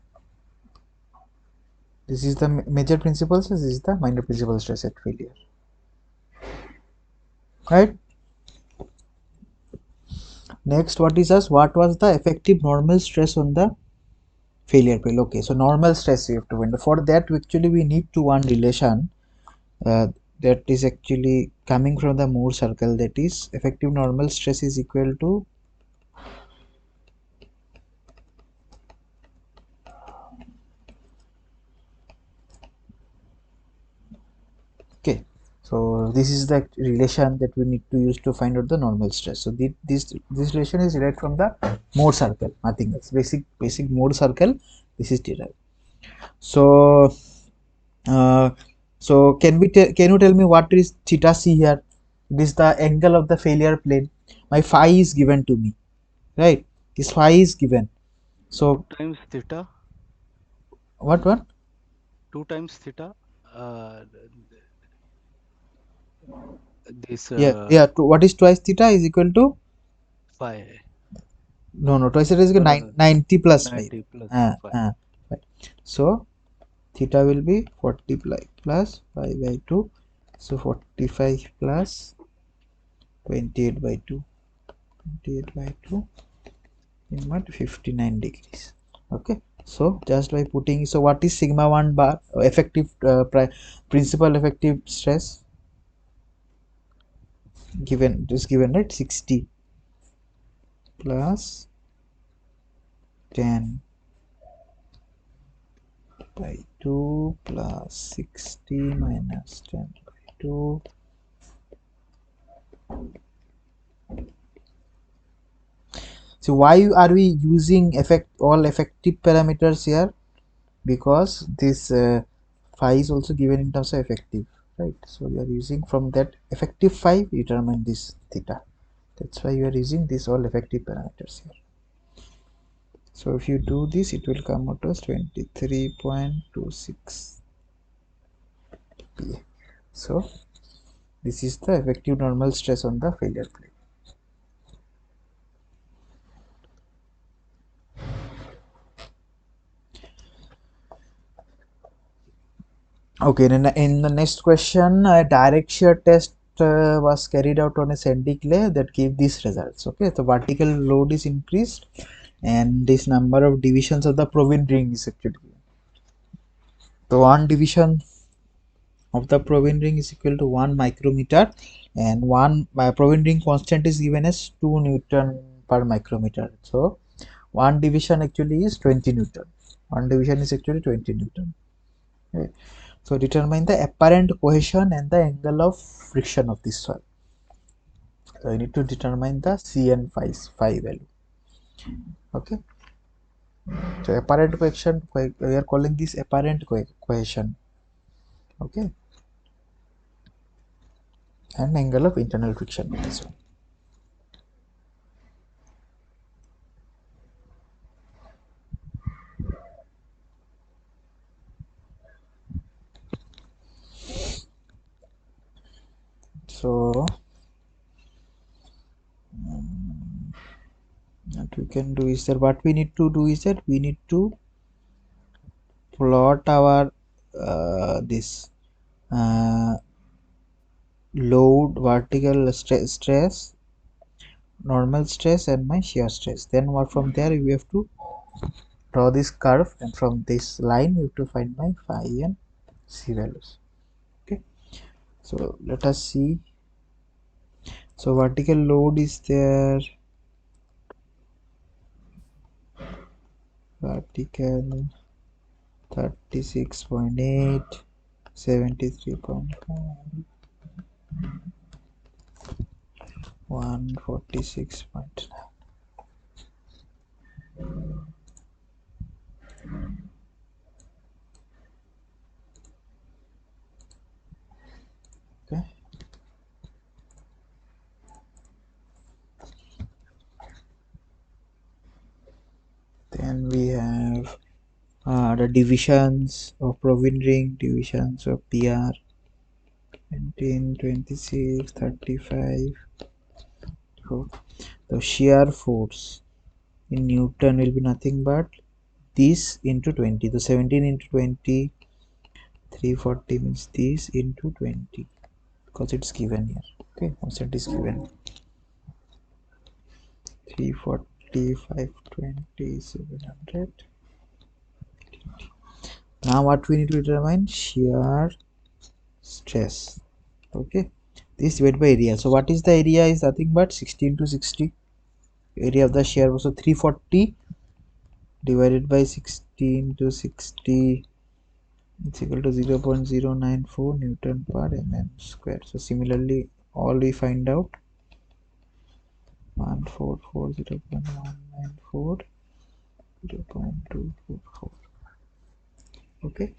this is the major principal stress, this is the minor principal stress at failure. Right. Next, what was the effective normal stress on the failure plate? Okay, so normal stress we have to find. For that, actually we need to one relation uh, that is actually coming from the Moore circle, that is effective normal stress is equal to, okay, so this is the relation that we need to use to find out the normal stress. So this relation is derived from the Moore circle, nothing else. Basic Moore circle. This is derived. So uh, can you tell me what is theta c here? It is the angle of the failure plane. My phi is given to me, right? This phi is given. So 2 times theta, what? 2 times theta, uh, this Yeah. What is twice theta is equal to, phi. no, twice theta is equal to No. 90 plus 5. 90 plus Uh, 5. uh, right. So theta will be 40 plus 5 by 2. So 45 plus 28 by 2. 28 by 2 in what 59 degrees. Okay. So just by putting, so what is sigma 1 bar effective principal effective stress given, it is given right, 60 plus 10 by 2 plus 60 minus 10 by 2. So why are we using all effective parameters here? Because this phi is also given in terms of effective, right? So we are using from that effective phi determine this theta. That's why you are using these all effective parameters here. So if you do this, it will come out as 23.26 Pa. So this is the effective normal stress on the failure plate. Okay, in the next question, a direct shear test was carried out on a sandy clay that gave these results. Okay, the vertical load is increased and this number of divisions of the Provin ring is actually given. So one division of the Provin ring is equal to 1 micrometer, and one Provin ring constant is given as 2 Newton per micrometer. So one division actually is 20 Newton. One division is actually 20 Newton. Okay. So determine the apparent cohesion and the angle of friction of this soil. So I need to determine the C and phi value. Okay. So apparent cohesion, we are calling this apparent cohesion. Okay. And angle of internal friction with this one. So what we can do is that what we need to do is that we need to plot our this uh, load, vertical stress, normal stress, and my shear stress. Then what from there we have to draw this curve, and from this line you have to find my phi and c values. Okay, so let us see. So vertical load is there, vertical 36.8, 73.5, 146.9. Okay, then we have the divisions of Provin ring, divisions of PR 19, 26, 35. So the shear force in Newton will be nothing but this into 20. So 17 into 20, 340 means this into 20, because it's given here. Okay, constant is given. 340, 520, 700. Now what we need to determine? Shear stress. Okay, this divided by area. So what is the area? Is nothing but 16 to 60. Area of the shear was, so 340 divided by 16 to 60 is equal to 0.094 Newton per mm square. So similarly, all we find out 1440.194, 0.244. Okay,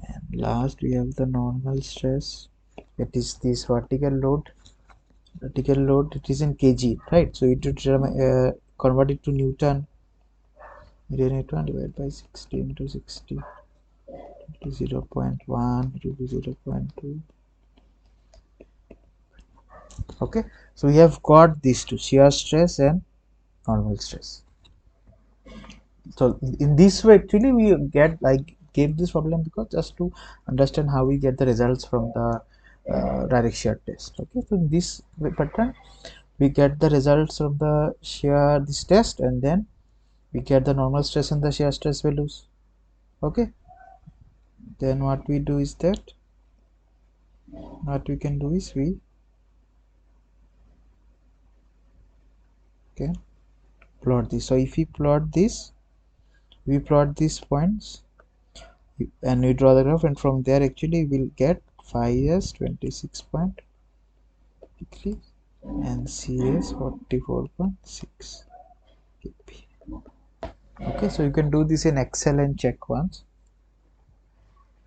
and last we have the normal stress. That is this vertical load. Vertical load, it is in kg, right? So it would convert it to Newton. Newton divided by 16 to 60 to 0.1, it will be 0.2. Okay, so we have got these two, shear stress and normal stress. So in this way actually we get, like, gave this problem because just to understand how we get the results from the direct shear test. Okay, so in this pattern we get the results of the shear this test, and then we get the normal stress and the shear stress values. Okay, then what we do is that, what we can do is we can plot this. So if we plot this, we plot these points and we draw the graph, and from there actually we'll get phi as 26.3 and C as 44.6 kp. Okay, so you can do this in Excel and check once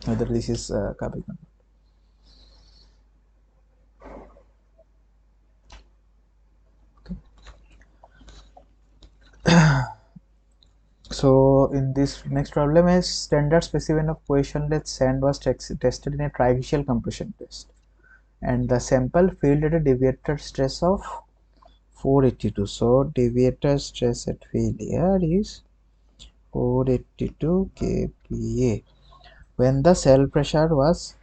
whether this is correct. So in this next problem is standard specimen of questionless sand was tested in a triaxial compression test, and the sample failed at a deviator stress of 482. So deviator stress at failure is 482 kPa when the cell pressure was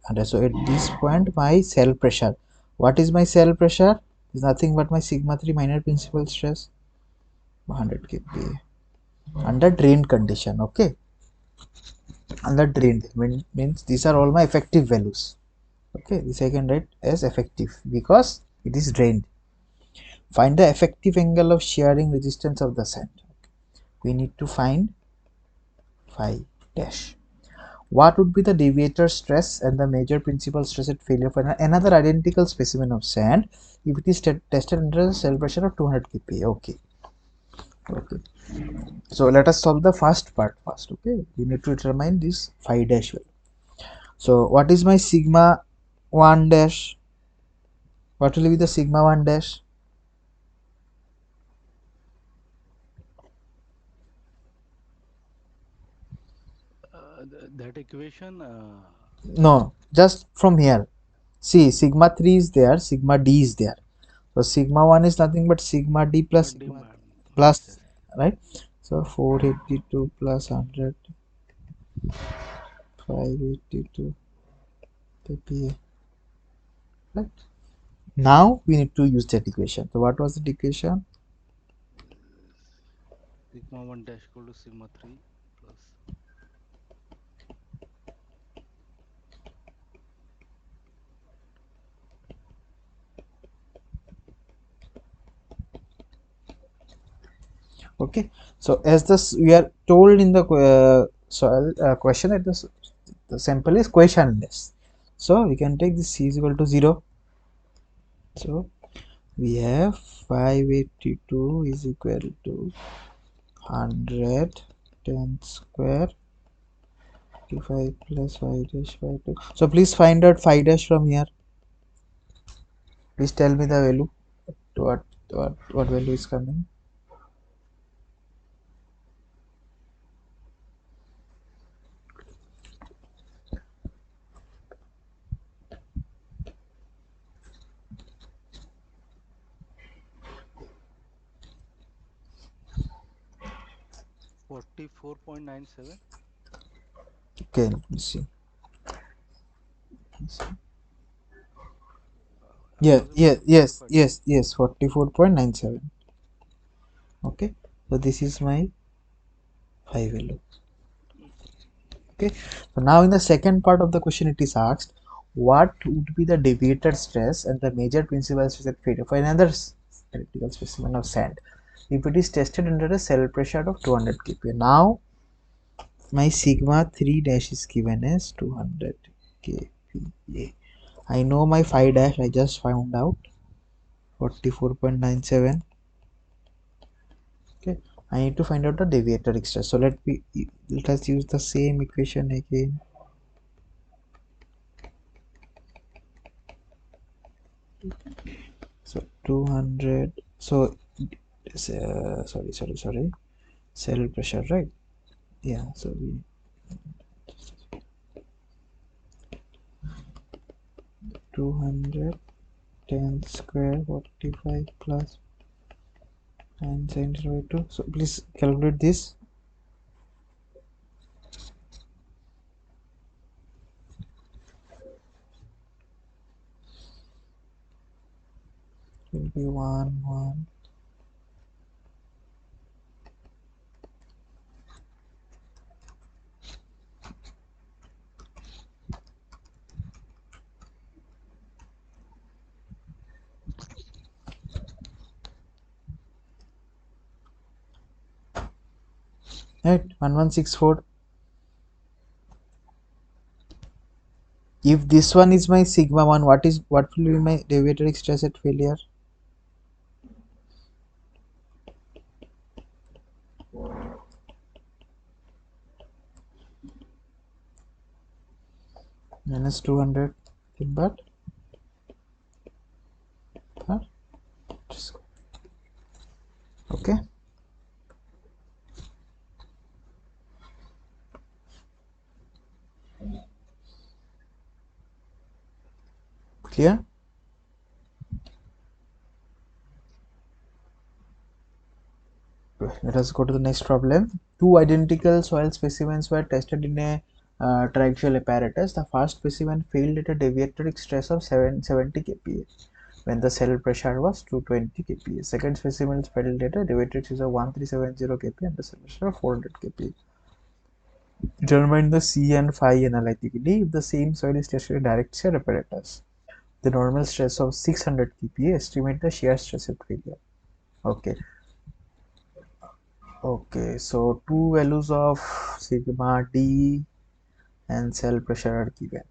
under. So at this point my cell pressure, what is my cell pressure? Is nothing but my sigma 3 minor principal stress, 100 kPa under drained condition. Okay, under drained means these are all my effective values. Okay, this I can write as effective because it is drained. Find the effective angle of shearing resistance of the sand. We need to find phi dash. What would be the deviator stress and the major principal stress at failure for another identical specimen of sand if it is tested under a cell pressure of 200 kPa? Okay, okay. So let us solve the first part first. Okay, we need to determine this phi dash value. So what is my sigma 1 dash? What will be the sigma 1 dash? That equation, No, just from here. See, sigma 3 is there, sigma d is there. So sigma 1 is nothing but sigma d plus sigma d sigma 3 minus plus, S. right? So 482 plus 100, 582 kPa, right? Now we need to use that equation. So what was the equation? Sigma 1 dash equal to sigma 3 plus. Okay, so as this we are told in the soil question that the sample is questionless, so we can take this c is equal to 0. So we have 582 is equal to 100 10 square 55 plus 5 dash 5 2. So please find out 5 dash from here. Please tell me the value. What value is coming? 44.97. Okay, let me see. Yeah, Approximately yeah, yes, 45. yes, yes, 44.97. Okay, so this is my phi value. Okay, so now in the second part of the question it is asked what would be the deviated stress and the major principal stress at failure for another critical specimen of sand if it is tested under a cell pressure of 200 kPa. Now my sigma 3 dash is given as 200 kPa. I know my phi dash, I just found out 44.97. Okay, I need to find out the deviated stress. So let us use the same equation again. So 200, so sorry, cell pressure, right? Yeah, so we 200 10 square 45 plus 9.02. So please calculate this. Will be 1 right, 1164. If this one is my sigma 1, what will be my deviated stress at failure? Minus 200. But huh? Okay, clear. Let us go to the next problem. Two identical soil specimens were tested in a triaxial apparatus. The first specimen failed at a deviated stress of 770 kPa when the cell pressure was 220 kPa. Second specimen failed at a deviated stress of 1370 kPa and the cell pressure of 400 kPa. Determine the C and phi analytically if the same soil is tested in direct shear apparatus. The normal stress of 600 kPa, estimate the shear stress at failure. Okay, okay, so two values of sigma d and cell pressure are given.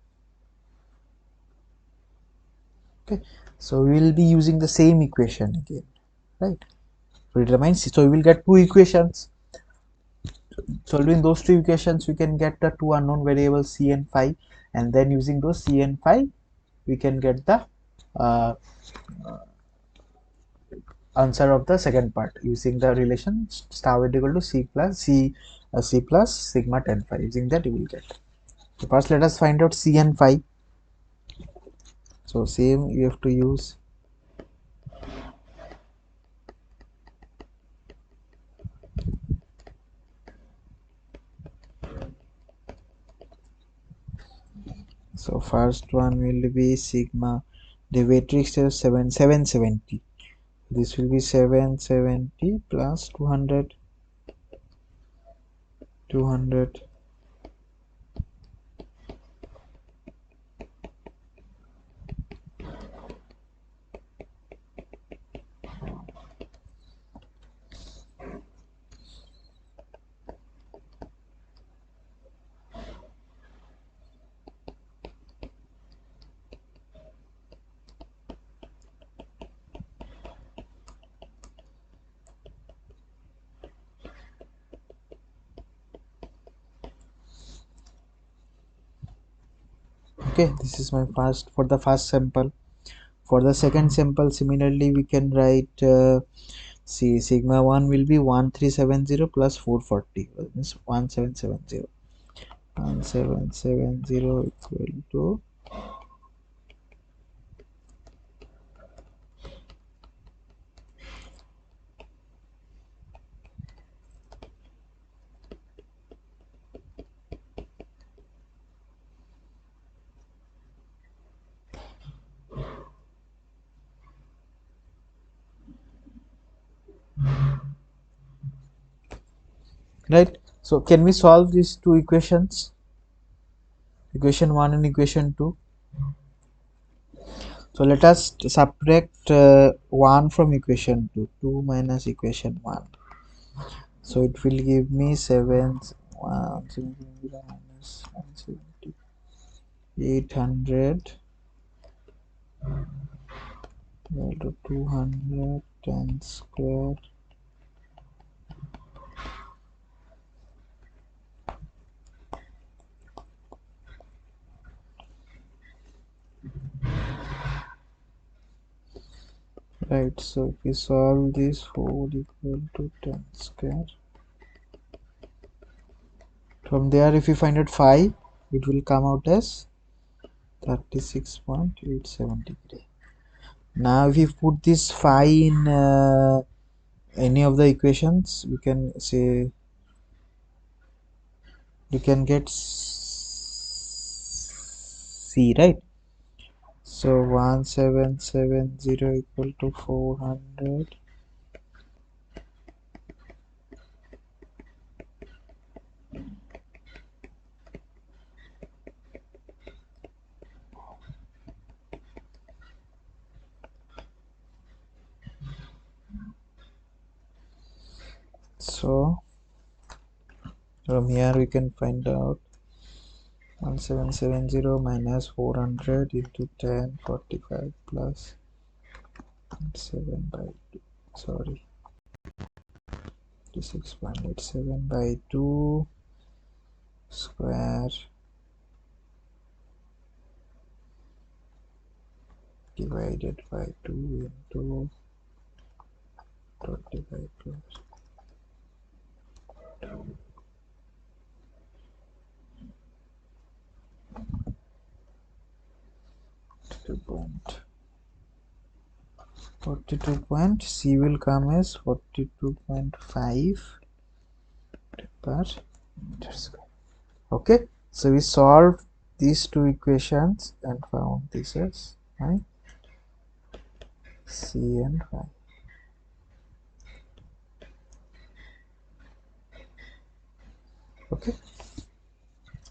Okay, so we will be using the same equation again, right? So it remains, so we will get two equations. Solving those two equations, we can get the two unknown variables c and phi, and then using those c and phi, we can get the uh, answer of the second part using the relation star equal to c plus sigma 10 phi. Using that you will get. So first let us find out c and phi. So same you have to use. So first one will be sigma deviated stress 770. This will be 770 plus 200 200. Okay, this is my first for the first sample. For the second sample, similarly we can write see sigma 1 will be 1370 plus 440, means 1770. 1770 equal to right? So can we solve these two equations, equation 1 and equation 2? So let us subtract 1 from equation 2, 2 minus equation 1. So it will give me 7, 170 minus 170, 800 equal to 200 10 square. Right, so if we solve this, 4 equal to 10 square. From there, if we find out 5, it will come out as 36.87 degree. Now if we put this phi in any of the equations, we can say you can get C, right? So 1770 equal to 400. So from here we can find out 1770 minus 400 into 10 45 plus 7 by 2, sorry, 6.87 by 2 square divided by 2 into 25 plus 42 point, C will come as 42.5 per meter square. Okay, so we solved these two equations and found this as my C and phi. Okay,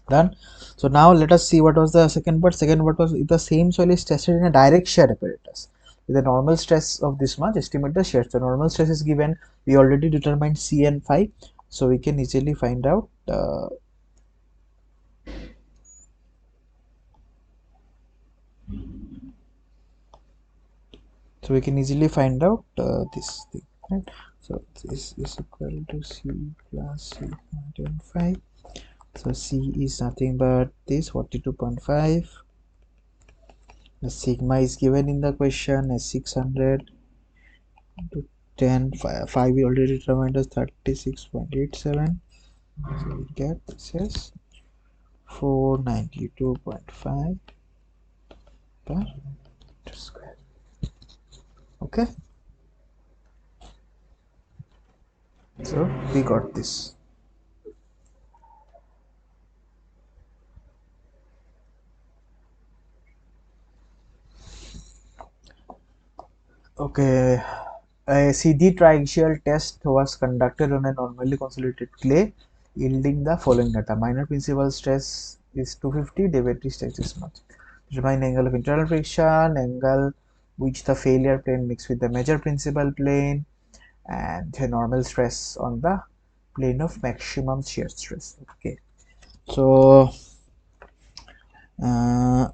done. So now let us see what was the second part. Second part was if the same soil is tested in a direct shear apparatus with a normal stress of this much, estimate the shear. So normal stress is given, we already determined C and phi, so we can easily find out this thing, right? So this is equal to C plus C 0.5. So C is nothing but this 42.5. The sigma is given in the question as 600 to 10, 5 we already determined as 36.87. So we get this as 492.5 per meter square. Okay, so we got this. Okay, a CD triaxial test was conducted on a normally consolidated clay, yielding the following data. Minor principal stress is 250, David stress is much. Determine angle of internal friction, angle which the failure plane mixed with the major principal plane, and the normal stress on the plane of maximum shear stress. Okay, so uh,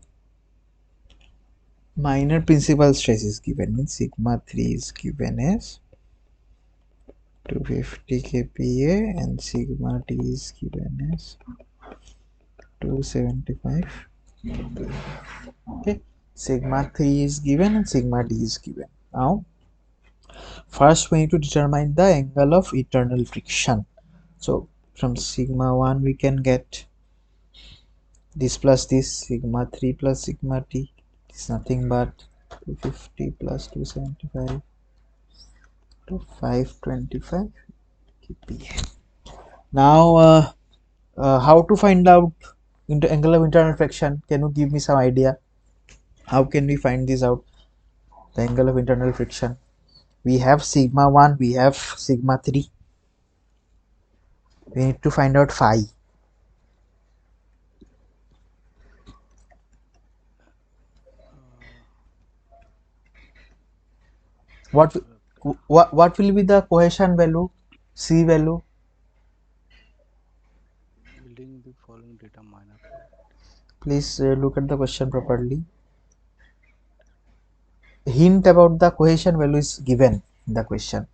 minor principal stress is given, means sigma 3 is given as 250 kPa and sigma t is given as 275. Okay, sigma 3 is given and sigma d is given. Now first we need to determine the angle of internal friction. So from sigma 1 we can get this plus this, sigma 3 plus sigma t is nothing but 250 plus 275 to 525 kPa. Now how to find out angle of internal friction? Can you give me some idea? How can we find this out? The angle of internal friction. We have sigma 1, we have sigma 3. We need to find out phi. Uh, What okay. what will be the cohesion value? C value. Yielding the following data minor properties. Please look at the question properly. Hint about the cohesion value is given in the question.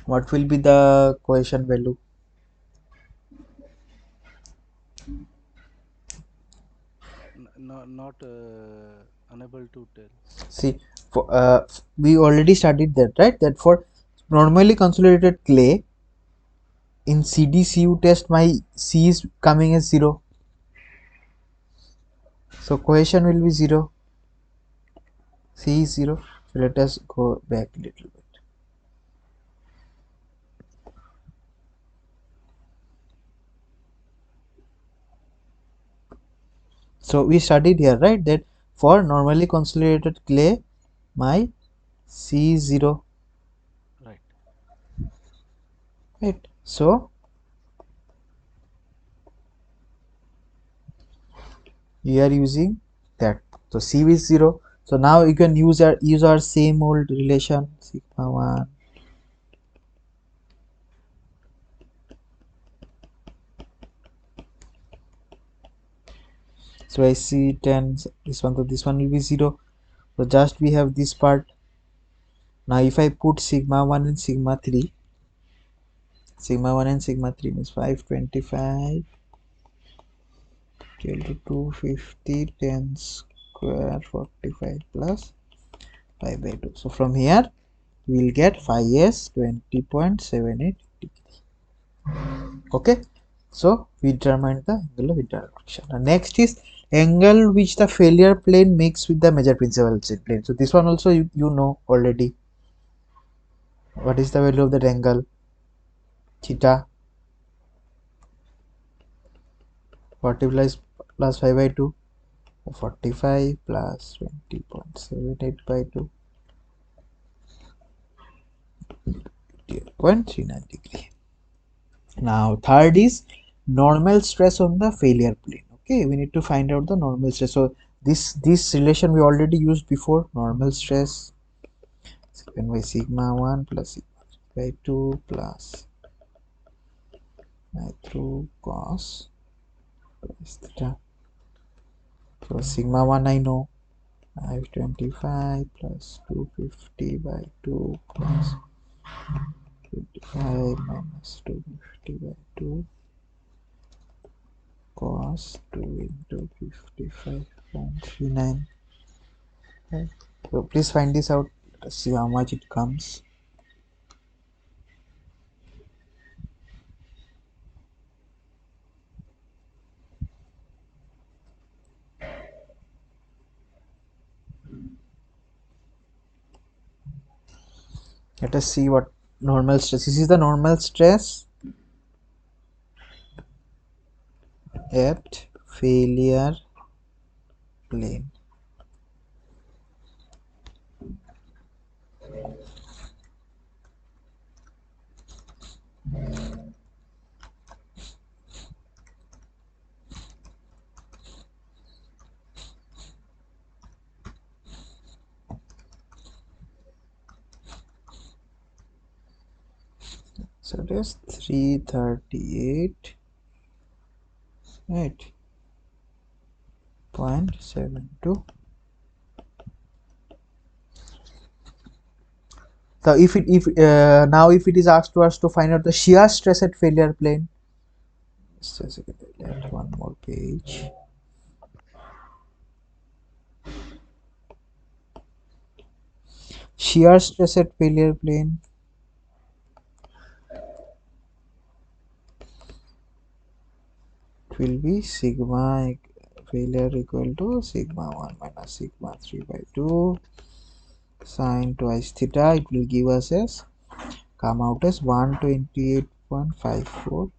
What will be the cohesion value? Not unable to tell. See, for, we already studied that, right? That for normally consolidated clay in CDCU test, my C is coming as 0. So cohesion will be 0. C is 0. So let us go back a little bit. So we studied here, right, that for normally consolidated clay, my C is 0, Right. right? So we are using that. So C is 0. So now you can use our same old relation sigma 1. So I see 10, this one, so this one will be 0. So just we have this part. Now if I put sigma 1 and sigma 3, sigma 1 and sigma 3 means 525 till to 250 10 square 45 plus 5 by 2. So from here we will get phi s 20.78 degree. Okay, so we determined the angle of interaction. The next is angle which the failure plane makes with the major principal plane. So this one also you know already. What is the value of that angle? Theta. 40 plus 5 by 2. 45 plus 20.78 by 2. 0.39 degree. Now third is normal stress on the failure plane. Okay, we need to find out the normal stress. So this relation we already used before. Normal stress given by sigma 1 plus sigma 3 by 2 plus I through cos plus theta. So sigma 1 I know, 525 plus 250 by 2 plus 25 minus 250 by 2 cos 2 into 55.39. Right. So please find this out. Let's see how much it comes. Let us see what normal stress. This is the normal stress at failure plane. So it is 338, right, 0.72. So if now if it is asked to us to find out the shear stress at failure plane, just a second, I'll add one more page. Shear stress at failure plane will be sigma failure equal to sigma 1 minus sigma 3 by 2 sine twice theta. It will give us as come out as 128.54.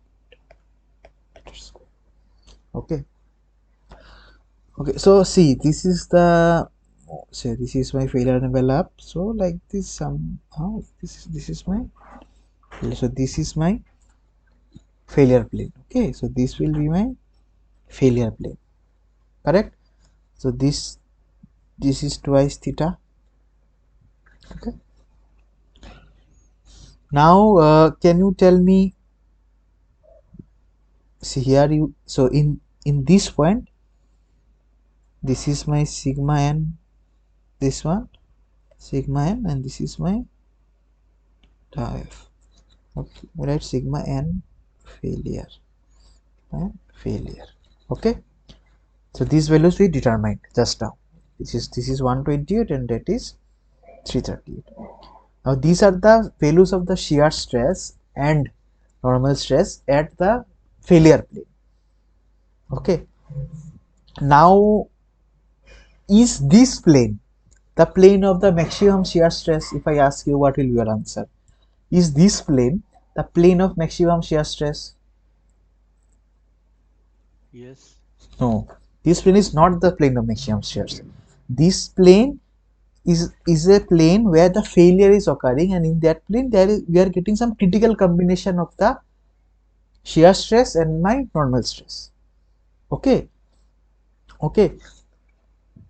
Okay, Okay, so see, this is the, say this is my failure envelope. So like this somehow, this is my, so this is my failure plane. Okay, so this will be my failure plane, correct? So this is twice theta. Okay, now can you tell me, see here you, so in this point, this is my sigma n, this one sigma n, and this is my tau f. Okay, write sigma n failure and failure. Okay, so these values we determined just now. This is 128 and that is 338. Now these are the values of the shear stress and normal stress at the failure plane. Okay, now is this plane the plane of the maximum shear stress? If I ask you, what will be your answer? Is this plane the plane of maximum shear stress? Yes. No, this plane is not the plane of maximum shear stress. This plane is a plane where the failure is occurring, and in that plane there is, we are getting some critical combination of the shear stress and my normal stress. Okay, okay.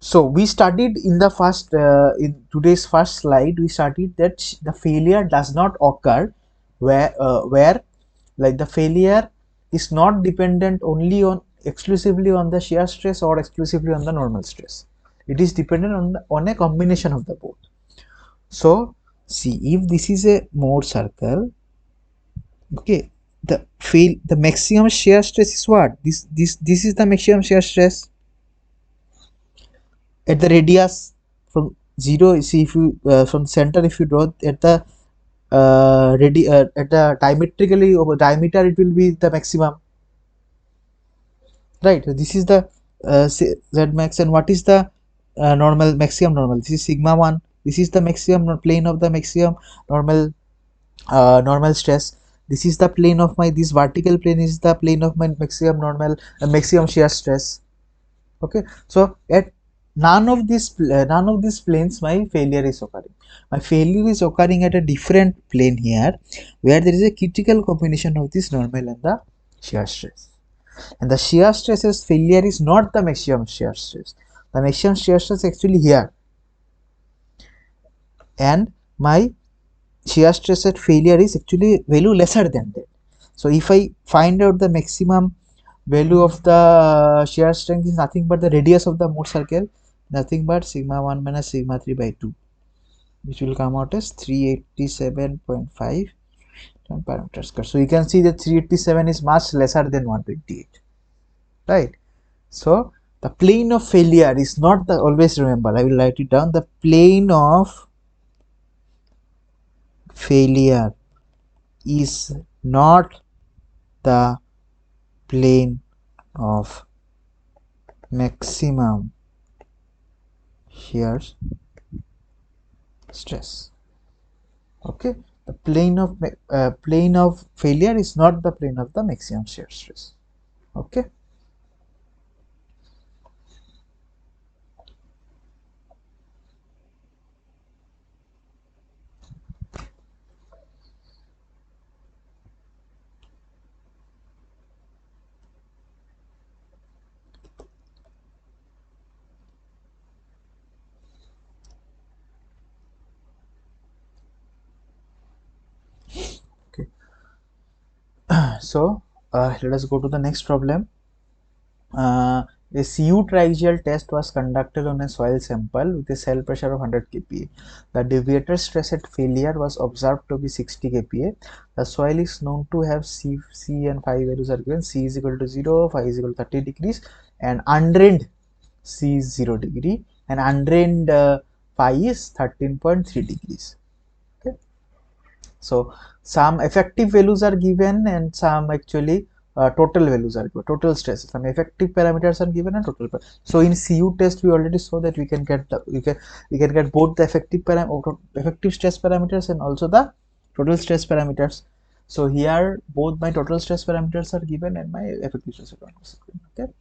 So we studied in the first in today's first slide, we studied that the failure does not occur where like the failure is not dependent only on exclusively on the shear stress or exclusively on the normal stress. It is dependent on a combination of the both. So see, if this is a Mohr circle, okay, the maximum shear stress is what? This is the maximum shear stress at the radius from 0. See, if you from center, if you draw at the at the diametrically over diameter, it will be the maximum, right? So this is the z max, and what is the normal, maximum normal? This is sigma 1. This is the maximum plane of the maximum normal, normal stress. This is the plane of my, this vertical plane is the plane of my maximum normal, maximum shear stress. Okay, so at none of these planes my failure is occurring. My failure is occurring at a different plane here, where there is a critical combination of this normal and the shear stress. And the shear stresses failure is not the maximum shear stress. The maximum shear stress actually here, and my shear stress at failure is actually value lesser than that. So if I find out the maximum value of the shear strength is nothing but the radius of the Mohr circle, nothing but sigma 1 minus sigma 3 by 2, which will come out as 387.5 parameter square. So you can see that 387 is much lesser than 128, right? So the plane of failure is not the, always remember, I will write it down, the plane of failure is not the plane of maximum shear stress. Okay, the plane of failure is not the plane of the maximum shear stress. Okay, okay. So let us go to the next problem. A CU triaxial test was conducted on a soil sample with a cell pressure of 100 kPa. The deviator stress at failure was observed to be 60 kPa. The soil is known to have C and phi values are given. C is equal to 0, phi is equal to 30 degrees, and undrained C is 0 degree, and undrained phi is 13.3 degrees. Okay. So some effective values are given and some actually total values are given, total stress. Some effective parameters are given and total. So in CU test we already saw that we can get we can get both the effective stress parameters and also the total stress parameters. So here both my total stress parameters are given and my effective stress parameters are given. Okay.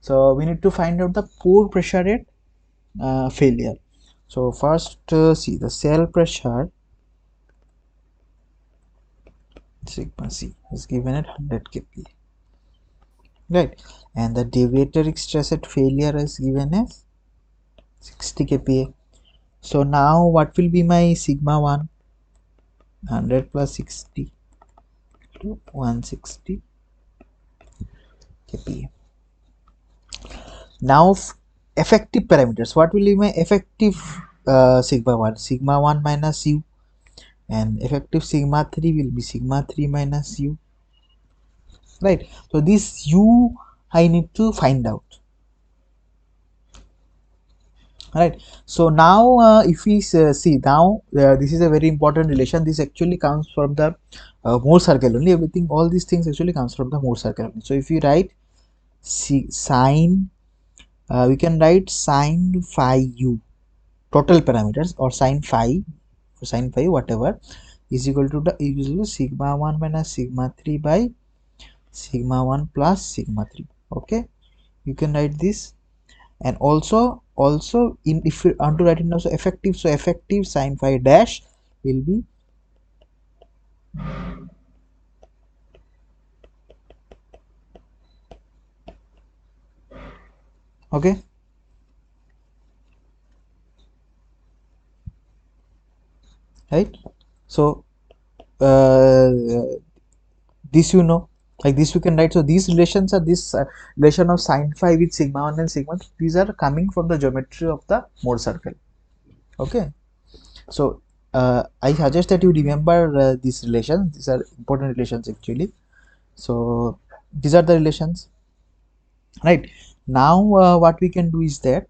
So we need to find out the pore pressure at failure. So first, see the cell pressure sigma c is given at 100 kPa, right? And the deviatoric stress at failure is given as 60 kPa. So now what will be my sigma 1? 100 plus 60 to 160 kPa. Now effective parameters. What will be my effective sigma 1? Sigma 1 minus u, and effective sigma 3 will be sigma 3 minus u, right? So this u I need to find out, right? So now if we see now, this is a very important relation. This actually comes from the Mohr circle only. Everything, all these things actually comes from the Mohr circle only. So if you write sine, we can write sine phi u total parameters, or sine phi whatever, is equal to the sigma 1 minus sigma 3 by sigma 1 plus sigma 3. Okay, you can write this. And also in, if you want to write it also effective, so effective sine phi dash will be, okay, right? So this, you know, like this we can write. So these relations are this relation of sine phi with sigma 1 and sigma 3, these are coming from the geometry of the Mohr circle. Okay, so I suggest that you remember these relations. These are important relations actually. So these are the relations, right? Now what we can do is that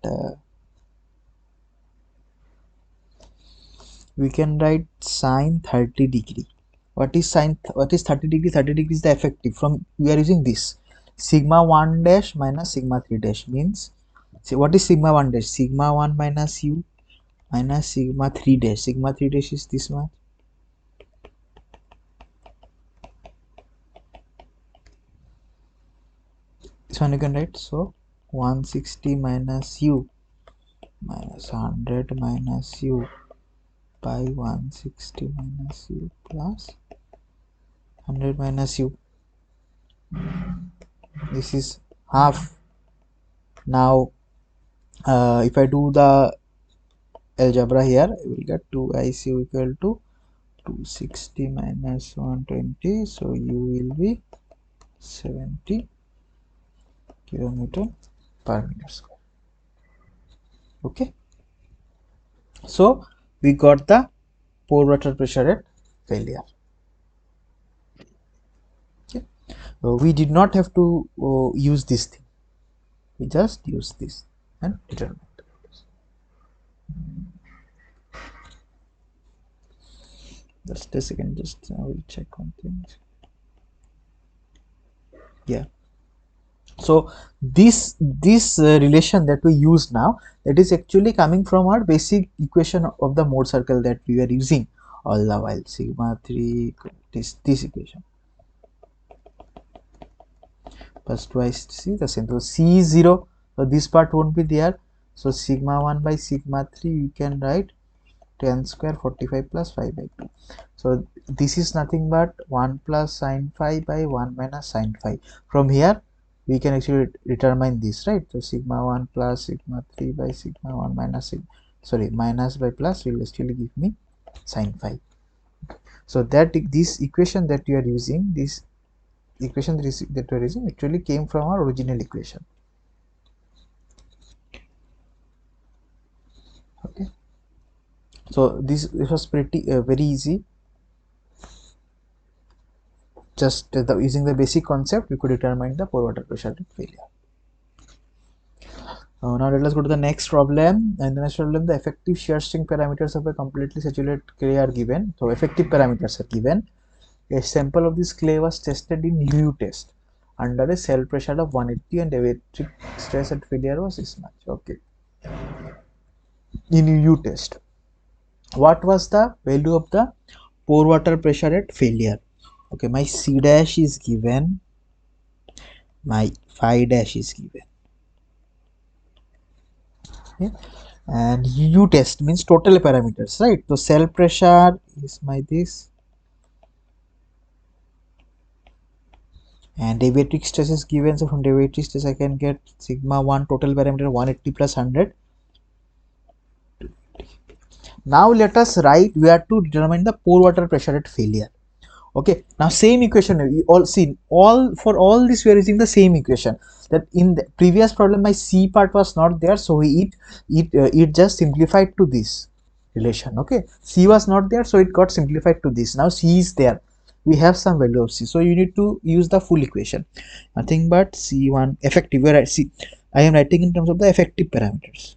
we can write sine 30 degree. What is sine, what is 30 degree? 30 degree is the effective. From, we are using this sigma 1 dash minus sigma 3 dash, means, see, what is sigma 1 dash? Sigma 1 minus u minus sigma 3 dash. Sigma 3 dash is this one. This one you can write. So 160 minus u minus 100 minus u by 160 minus u plus 100 minus u. This is half. Now if I do the algebra here, I will get 2ic equal to 260 minus 120. So u will be 70 kilonewton per meter square. Okay, so we got the pore water pressure at failure. Okay, we did not have to use this thing, we just use this and determine. Just a second, just I will check one thing. Yeah, so this relation that we use now, that is actually coming from our basic equation of the Mohr circle that we were using all the while. Sigma 3, this equation, plus twice c the same. So c is 0, so this part won't be there. So sigma 1 by sigma 3 you can write 10 square 45 plus 5 by 2. So this is nothing but 1 plus sine phi by 1 minus sine phi. From here we can actually determine this, right? So sigma 1 plus sigma 3 by sigma 1 minus sigma, sorry, minus by plus will still give me sine phi. So that this equation that you are using, this equation that we are using actually came from our original equation. Okay, so this was pretty very easy. Just using the basic concept, we could determine the pore water pressure at failure. Now let us go to the next problem. In the next problem, the effective shear string parameters of a completely saturated clay are given. So effective parameters are given. A sample of this clay was tested in U test under a cell pressure of 180 and electric stress at failure was this much. Okay, in U test, what was the value of the pore water pressure at failure? Okay, my C dash is given, my phi dash is given. Okay. And U test means total parameters, right? So cell pressure is my this, and deviatic stress is given. So from deviatic stress I can get sigma 1 total parameter 180 plus 100. Now let us write, we have to determine the pore water pressure at failure. Okay, now same equation, we all see, all for all this we are using the same equation. That in the previous problem my C part was not there, so it just simplified to this relation. Okay, C was not there, so it got simplified to this. Now C is there, we have some value of C, so you need to use the full equation, nothing but C1 effective. Where I see, I am writing in terms of the effective parameters.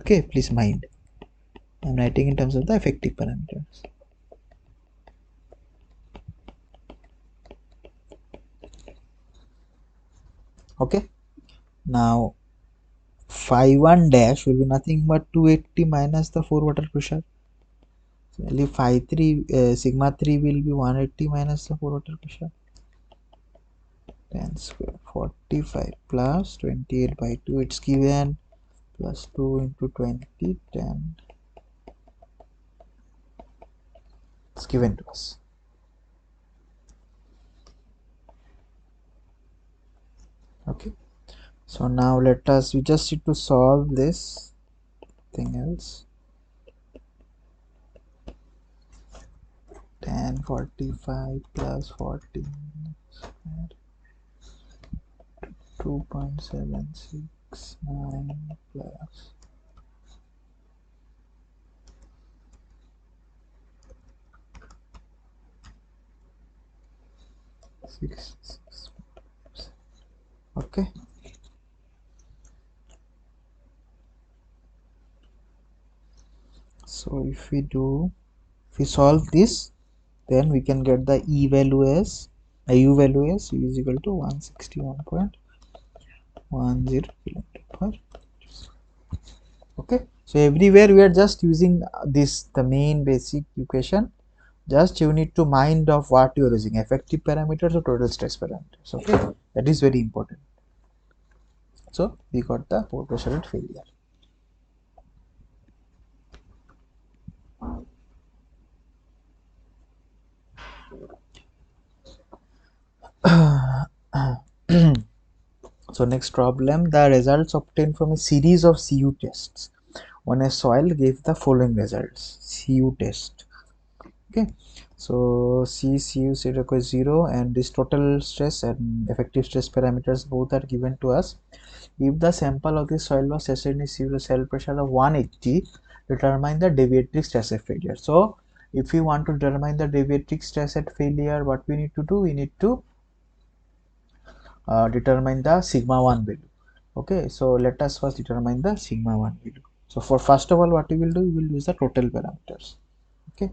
Okay, please mind, I am writing in terms of the effective parameters. Okay, now phi 1 dash will be nothing but 280 minus the 4 water pressure. So only phi 3 sigma 3 will be 180 minus the 4 water pressure. 10 square 45 plus 28 by 2, it's given, plus 2 into 20, 10, it's given to us. Okay, so now let us, we just need to solve this thing else. 10 45 plus 40 2.769 plus 6. Okay, so if we solve this, then we can get the E value as U value as U is equal to 161.10 kilometer per. Okay, so everywhere we are just using this, the main basic equation. Just you need to mind of what you are using, effective parameters or total stress parameters. Okay, that is very important. So we got the pore pressure at failure. So next problem, the results obtained from a series of CU tests on a soil gave the following results. CU test. Okay, so CU is equal to 0, and this total stress and effective stress parameters both are given to us. If the sample of the soil was tested in CU cell pressure of 180, determine the deviatic stress at failure. So if we want to determine the deviatic stress at failure, what we need to do, we need to determine the sigma 1 value. Okay, so let us first determine the sigma 1 value. So for first of all, what we will do, we will use the total parameters. Okay,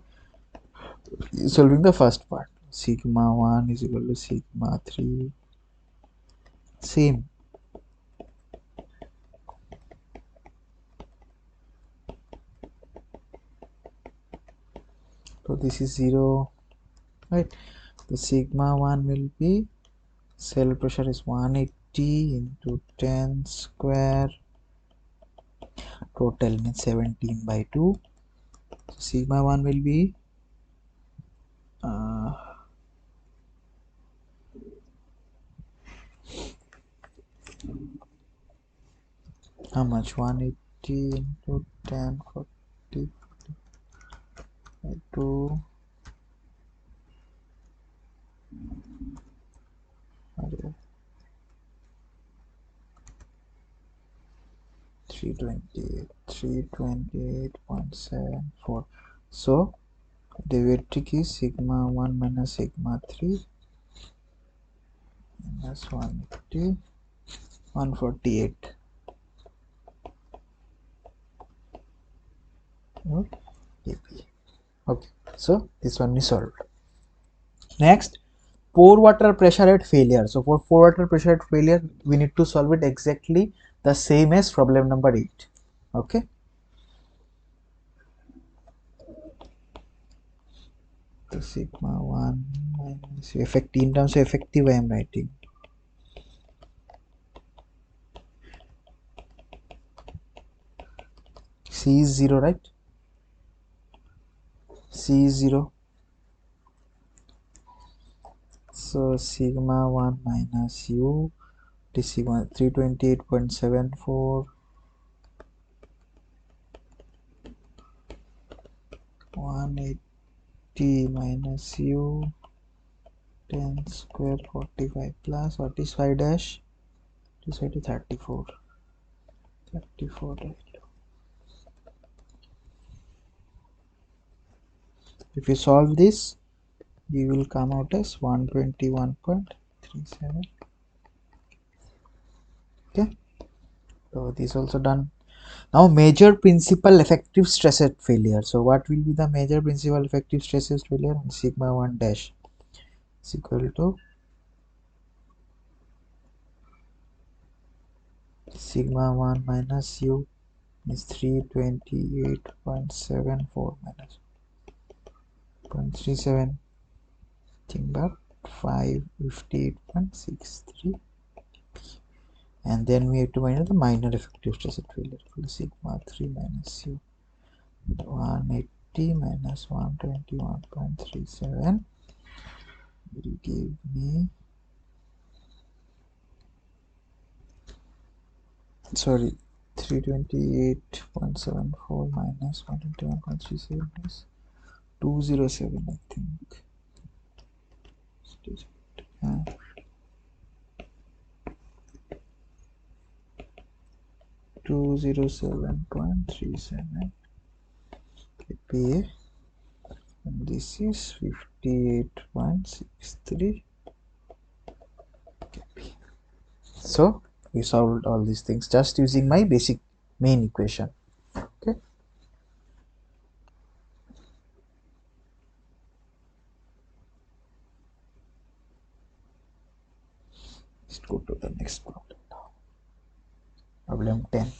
solving the first part, sigma 1 is equal to sigma 3, same. So this is 0, right? The sigma 1 will be, cell pressure is 180 into 10 square, total means 17 by 2. So sigma 1 will be how much, 180 into 10 40 by 2, 328.74. So deviatic is sigma 1 minus sigma 3 minus 180, 148. Okay, so this one is solved. Next, pore water pressure at failure. So for pore water pressure at failure, we need to solve it exactly the same as problem number 8. Okay, so sigma 1 minus effective, in terms of effective I am writing C is 0, right? C is 0. So sigma 1 minus u, this sigma 328.74, 180 minus u, 10 square 45 plus, what is 5 dash? This side is 34. 34, right? If you solve this, you will come out as 121.37. Okay, so this also done. Now major principal effective stress at failure. So what will be the major principal effective stress at failure? Sigma 1 dash is equal to sigma 1 minus u is 328.74 minus 0.37, think about 558.63, and then we have to find the minor effective stress at failure. Sigma 3 minus u, 180 minus 121.37 will give me, sorry, 328.74 minus 121.37 is 207, I think. Uh, 207.37 kPa, and this is 58.63 kPa. So we solved all these things just using my basic main equation. Okay, let's go to the next problem now. Problem 10.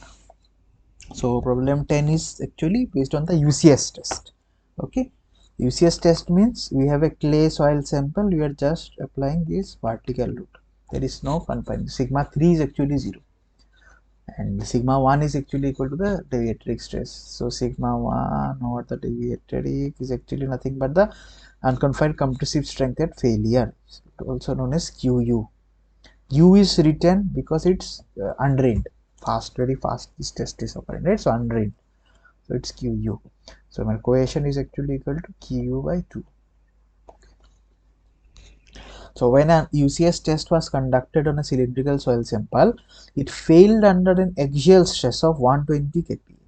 So problem 10 is actually based on the UCS test. Okay, UCS test means we have a clay soil sample, we are just applying this vertical load. There is no confinement. Sigma 3 is actually 0, and sigma 1 is actually equal to the deviatoric stress. So sigma 1 over the deviatoric is actually nothing but the unconfined compressive strength at failure, also known as QU. U is written because it's undrained, fast, very fast this test is occurring, right? So undrained, so it's QU. So my equation is actually equal to QU by 2. So when an UCS test was conducted on a cylindrical soil sample, it failed under an axial stress of 120 kPa.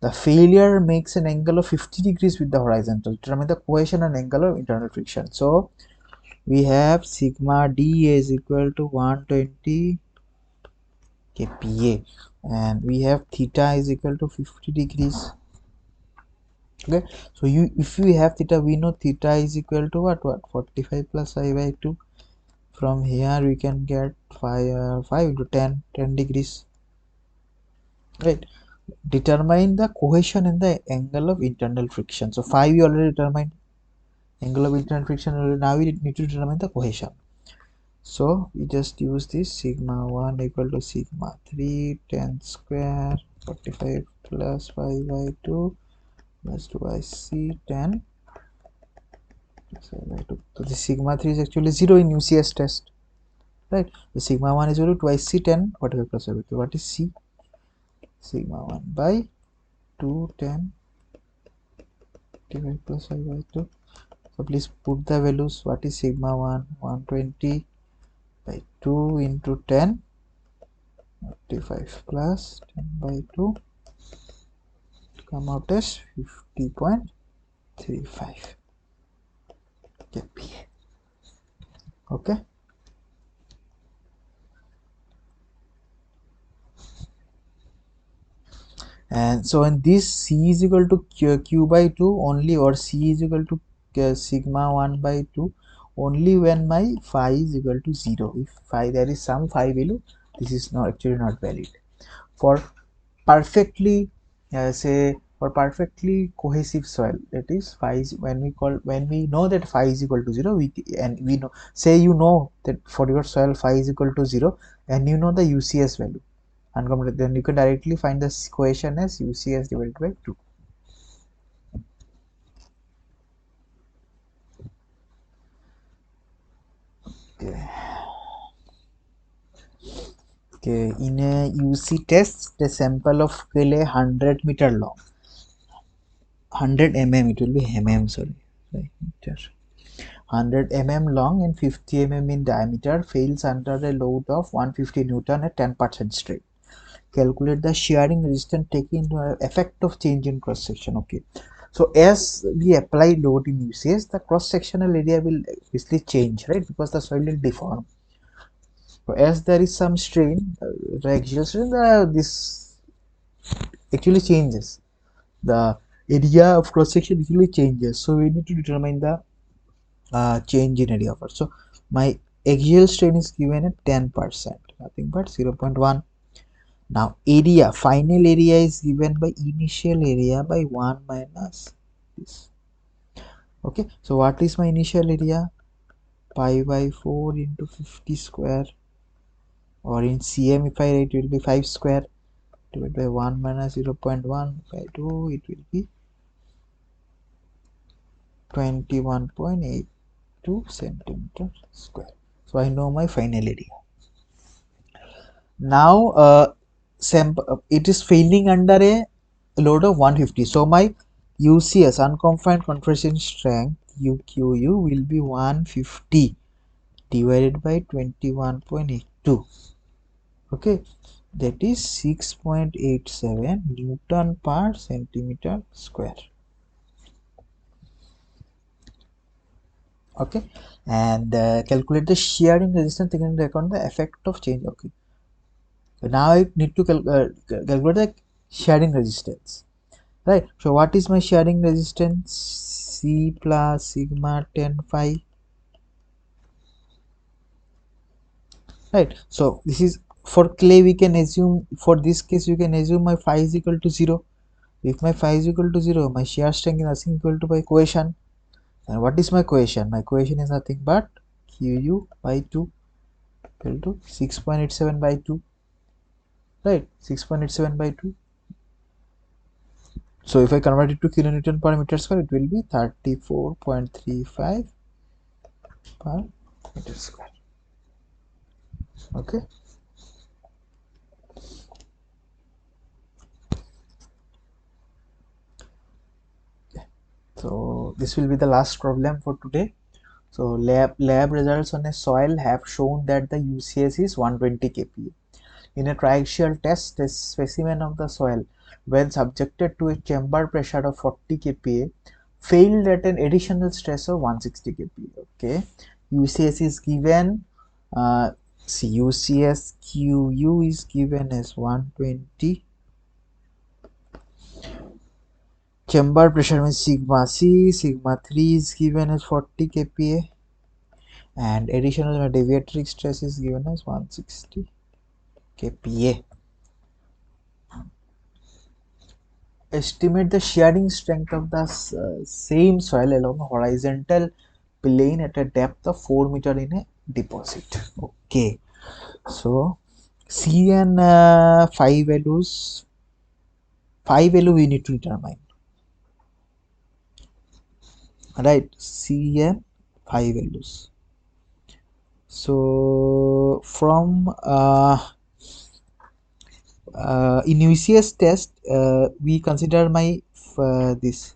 The failure makes an angle of 50 degrees with the horizontal. Determine the cohesion and angle of internal friction. So we have sigma D is equal to 120 kPa, and we have theta is equal to 50 degrees. Okay, so if we have theta, we know theta is equal to what 45 plus I by 2. From here we can get 5 into 10 degrees, right? Determine the cohesion and the angle of internal friction. So 5 we already determined, angle of internal friction already. Now we need to determine the cohesion. So we just use this sigma 1 equal to sigma 3 10 square 45 plus 5 by 2 plus 2 by c 10 plus 5 by 2. So the sigma 3 is actually 0 in UCS test, right? The sigma 1 is equal to twice c 10 45 plus 5 by 2. What is c? Sigma 1 by 2 10 45 plus 5 by 2. So please put the values. What is sigma 1? 120 by 2 into 10 45 plus 10 by 2 come out as 50.35 kPa. Okay, and so in this c is equal to q by 2 only, or c is equal to sigma 1 by 2 only when my phi is equal to 0. If phi, there is some phi value, this is not actually not valid. For perfectly say for perfectly cohesive soil, that is phi is, when we know that phi is equal to 0, and we know, say you know that for your soil phi is equal to 0 and you know the UCS value, uncompleted, then you can directly find this equation as UCS divided by 2. Okay. Okay, in a UC test, the sample of clay 100-meter long, 100 mm, it will be mm, sorry, right, meter. 100 mm long and 50 mm in diameter fails under a load of 150 Newton at 10% strain. Calculate the shearing resistance taking into effect of change in cross section. Okay, so as we apply load in UCS, the cross sectional area will obviously change, right, because the soil will deform. So as there is some strain, the axial strain, this actually changes. The area of cross section actually changes. So we need to determine the change in area first. So my axial strain is given at 10%, nothing but 0.1. Now area, final area is given by initial area by 1 minus this. Okay, so what is my initial area? Pi by 4 into 50 square, or in cm if I write, it will be 5 square divided by 1 minus 0.1 by 2, it will be 21.82 centimeter square. So I know my final area. Now it is failing under a load of 150. So my UCS, unconfined compression strength, UQU, will be 150 divided by 21.82. Okay, that is 6.87 Newton per centimeter square. Okay, and calculate the shearing resistance taking into account the effect of change. Okay, so now I need to calculate the shearing resistance. Right, so what is my shearing resistance? C plus sigma 10 phi. Right, so this is for clay. We can assume, for this case you can assume my phi is equal to 0. If my phi is equal to 0, my shear strength is nothing equal to my equation. And what is my equation? My equation is nothing but Qu by 2 equal to 6.87 by 2. Right, 6.87 by 2. So if I convert it to kilonewton per meter square, it will be 34.35 per meter square. Okay. So this will be the last problem for today. So lab results on a soil have shown that the UCS is 120 kPa. In a triaxial test, a specimen of the soil, when subjected to a chamber pressure of 40 kPa, failed at an additional stress of 160 kPa. Okay, UCS is given. See, UCS QU is given as 120. Chamber pressure means sigma C, sigma 3 is given as 40 kPa, and additional deviatory stress is given as 160 kPa. Estimate the shearing strength of the same soil along a horizontal plane at a depth of 4 meter in a deposit. Okay, so C and 5 values, 5 value we need to determine, right? C and 5 values. So from in UCS test, we consider my this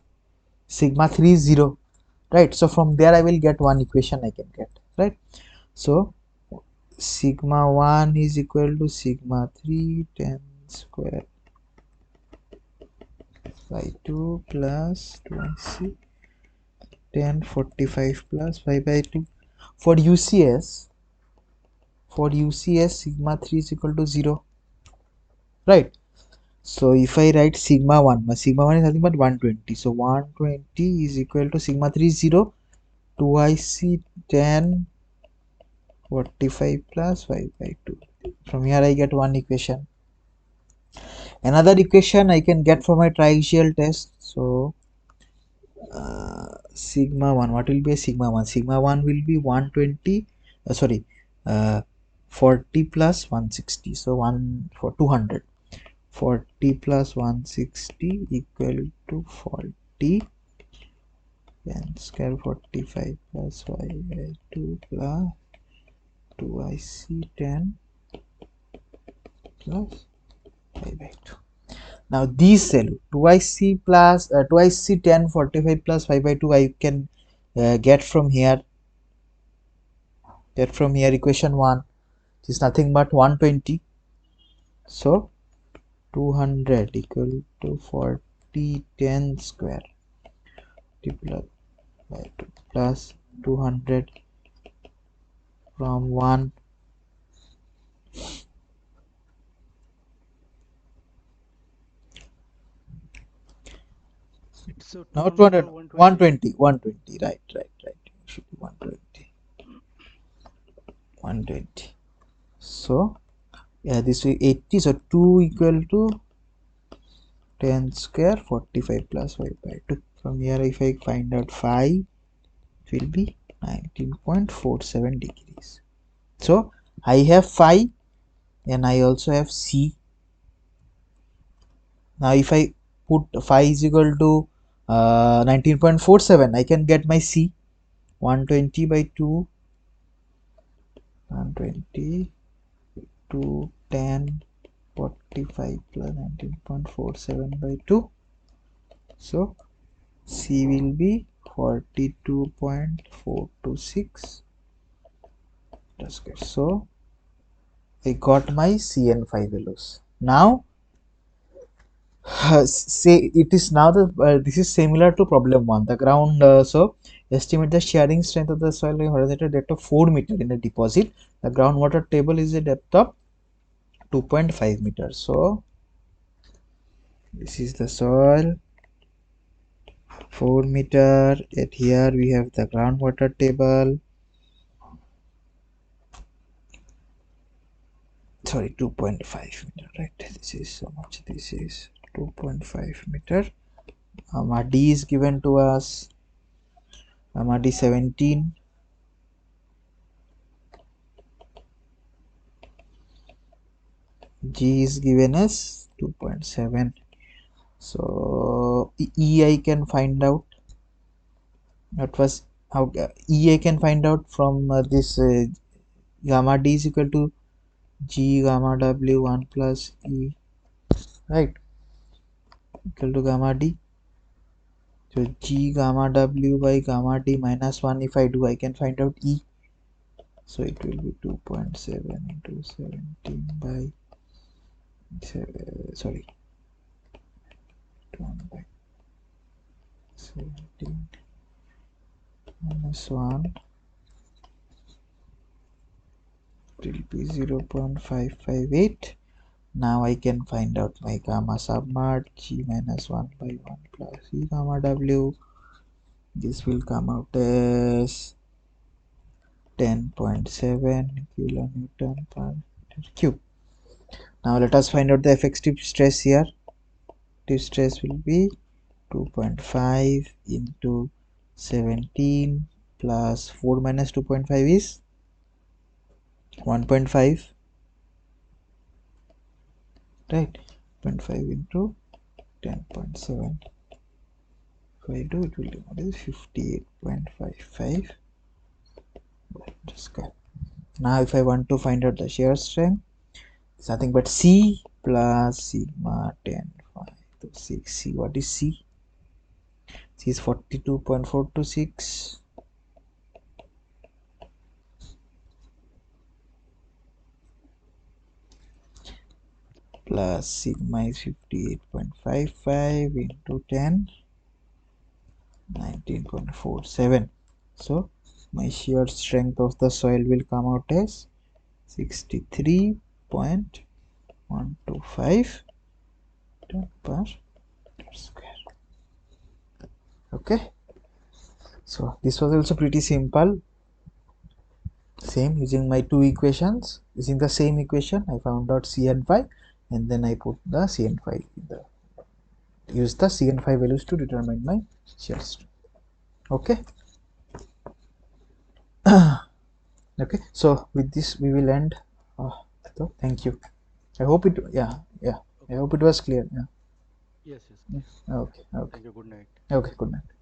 sigma 3 is 0, right? So from there I will get one equation I can get, right? So sigma 1 is equal to sigma 3 10 square by 2 plus 2c 10 45 plus 5 by 2. For UCS, sigma 3 is equal to 0, right? So if I write sigma 1, my sigma 1 is nothing but 120. So 120 is equal to sigma 3 is 0, 2ic 10 45 plus 5 by 2. From here I get one equation. Another equation I can get from my triaxial test. So sigma 1, what will be a sigma 1? Sigma 1 will be 120, sorry, 40 plus 160, so 1 for 200. 40 plus 160 equal to 40 n square. 45 plus 5 by 2 plus 2ic 10 plus 5 by 2. Now these cell 2ic plus 2ic 10 45 plus 5 by 2 I can get from here equation 1, which is nothing but 120. So 200 equal to 40 10 square plus by 2 plus 200 from 1. It's Now 200 200, or 120? 120, right. Should be 120. 120. So, yeah, this way 80. So, 2 equal to 10 square, 45 plus 5 by 2. From here, if I find out phi, it will be 19.47 degrees. So, I have phi and I also have C. Now, if I put phi is equal to 19.47, I can get my C. 120 by 2, 120 to 10 45 plus 19.47 by 2. So C will be 42.426. That's good. So I got my C and phi values. Now say it is now the this is similar to problem 1. The ground so estimate the shearing strength of the soil in horizontal depth of 4 meter in a deposit. The groundwater table is a depth of 2.5 meters. So this is the soil 4 meter. At here we have the groundwater table. Sorry, 2.5 meter, right? This is so much. This is 2.5 meter. D is given to us. D 17. G is given as 2.7. So E I can find out. That was how E I can find out from this gamma D is equal to G gamma W 1 plus E, right, equal to gamma D. So G gamma W by gamma D minus 1, if I do, I can find out E. So it will be 2.7 into 17 by 1 by 17 minus 1, it will be 0.558. Now I can find out my gamma submerged. G minus 1 by 1 plus E gamma W. This will come out as 10.7 kilonewton per meter cube. Now let us find out the effective stress here. Effective stress will be 2.5 into 17 plus 4 minus 2.5 is 1.5, right? 0.5 into 10.7. If I do, it will be what is 58.55. Just go. Now if I want to find out the shear strength, it's nothing but C plus sigma 10 5 to 6. C, what is C? C is 42.426 plus sigma is 58.55 into 10, 19.47. So my shear strength of the soil will come out as 63.125 ton per meter square. Okay, so this was also pretty simple. Same, using my two equations, using the same equation I found out C and phi, and then I put the C and phi in the use the C and phi values to determine my shear strength. Okay. Okay, so with this we will end So thank you. I hope it. Yeah, yeah. I Okay. hope it was clear. Yeah. Yes, yes, clear. Okay. Okay. Thank you. Good night. Okay. Good night.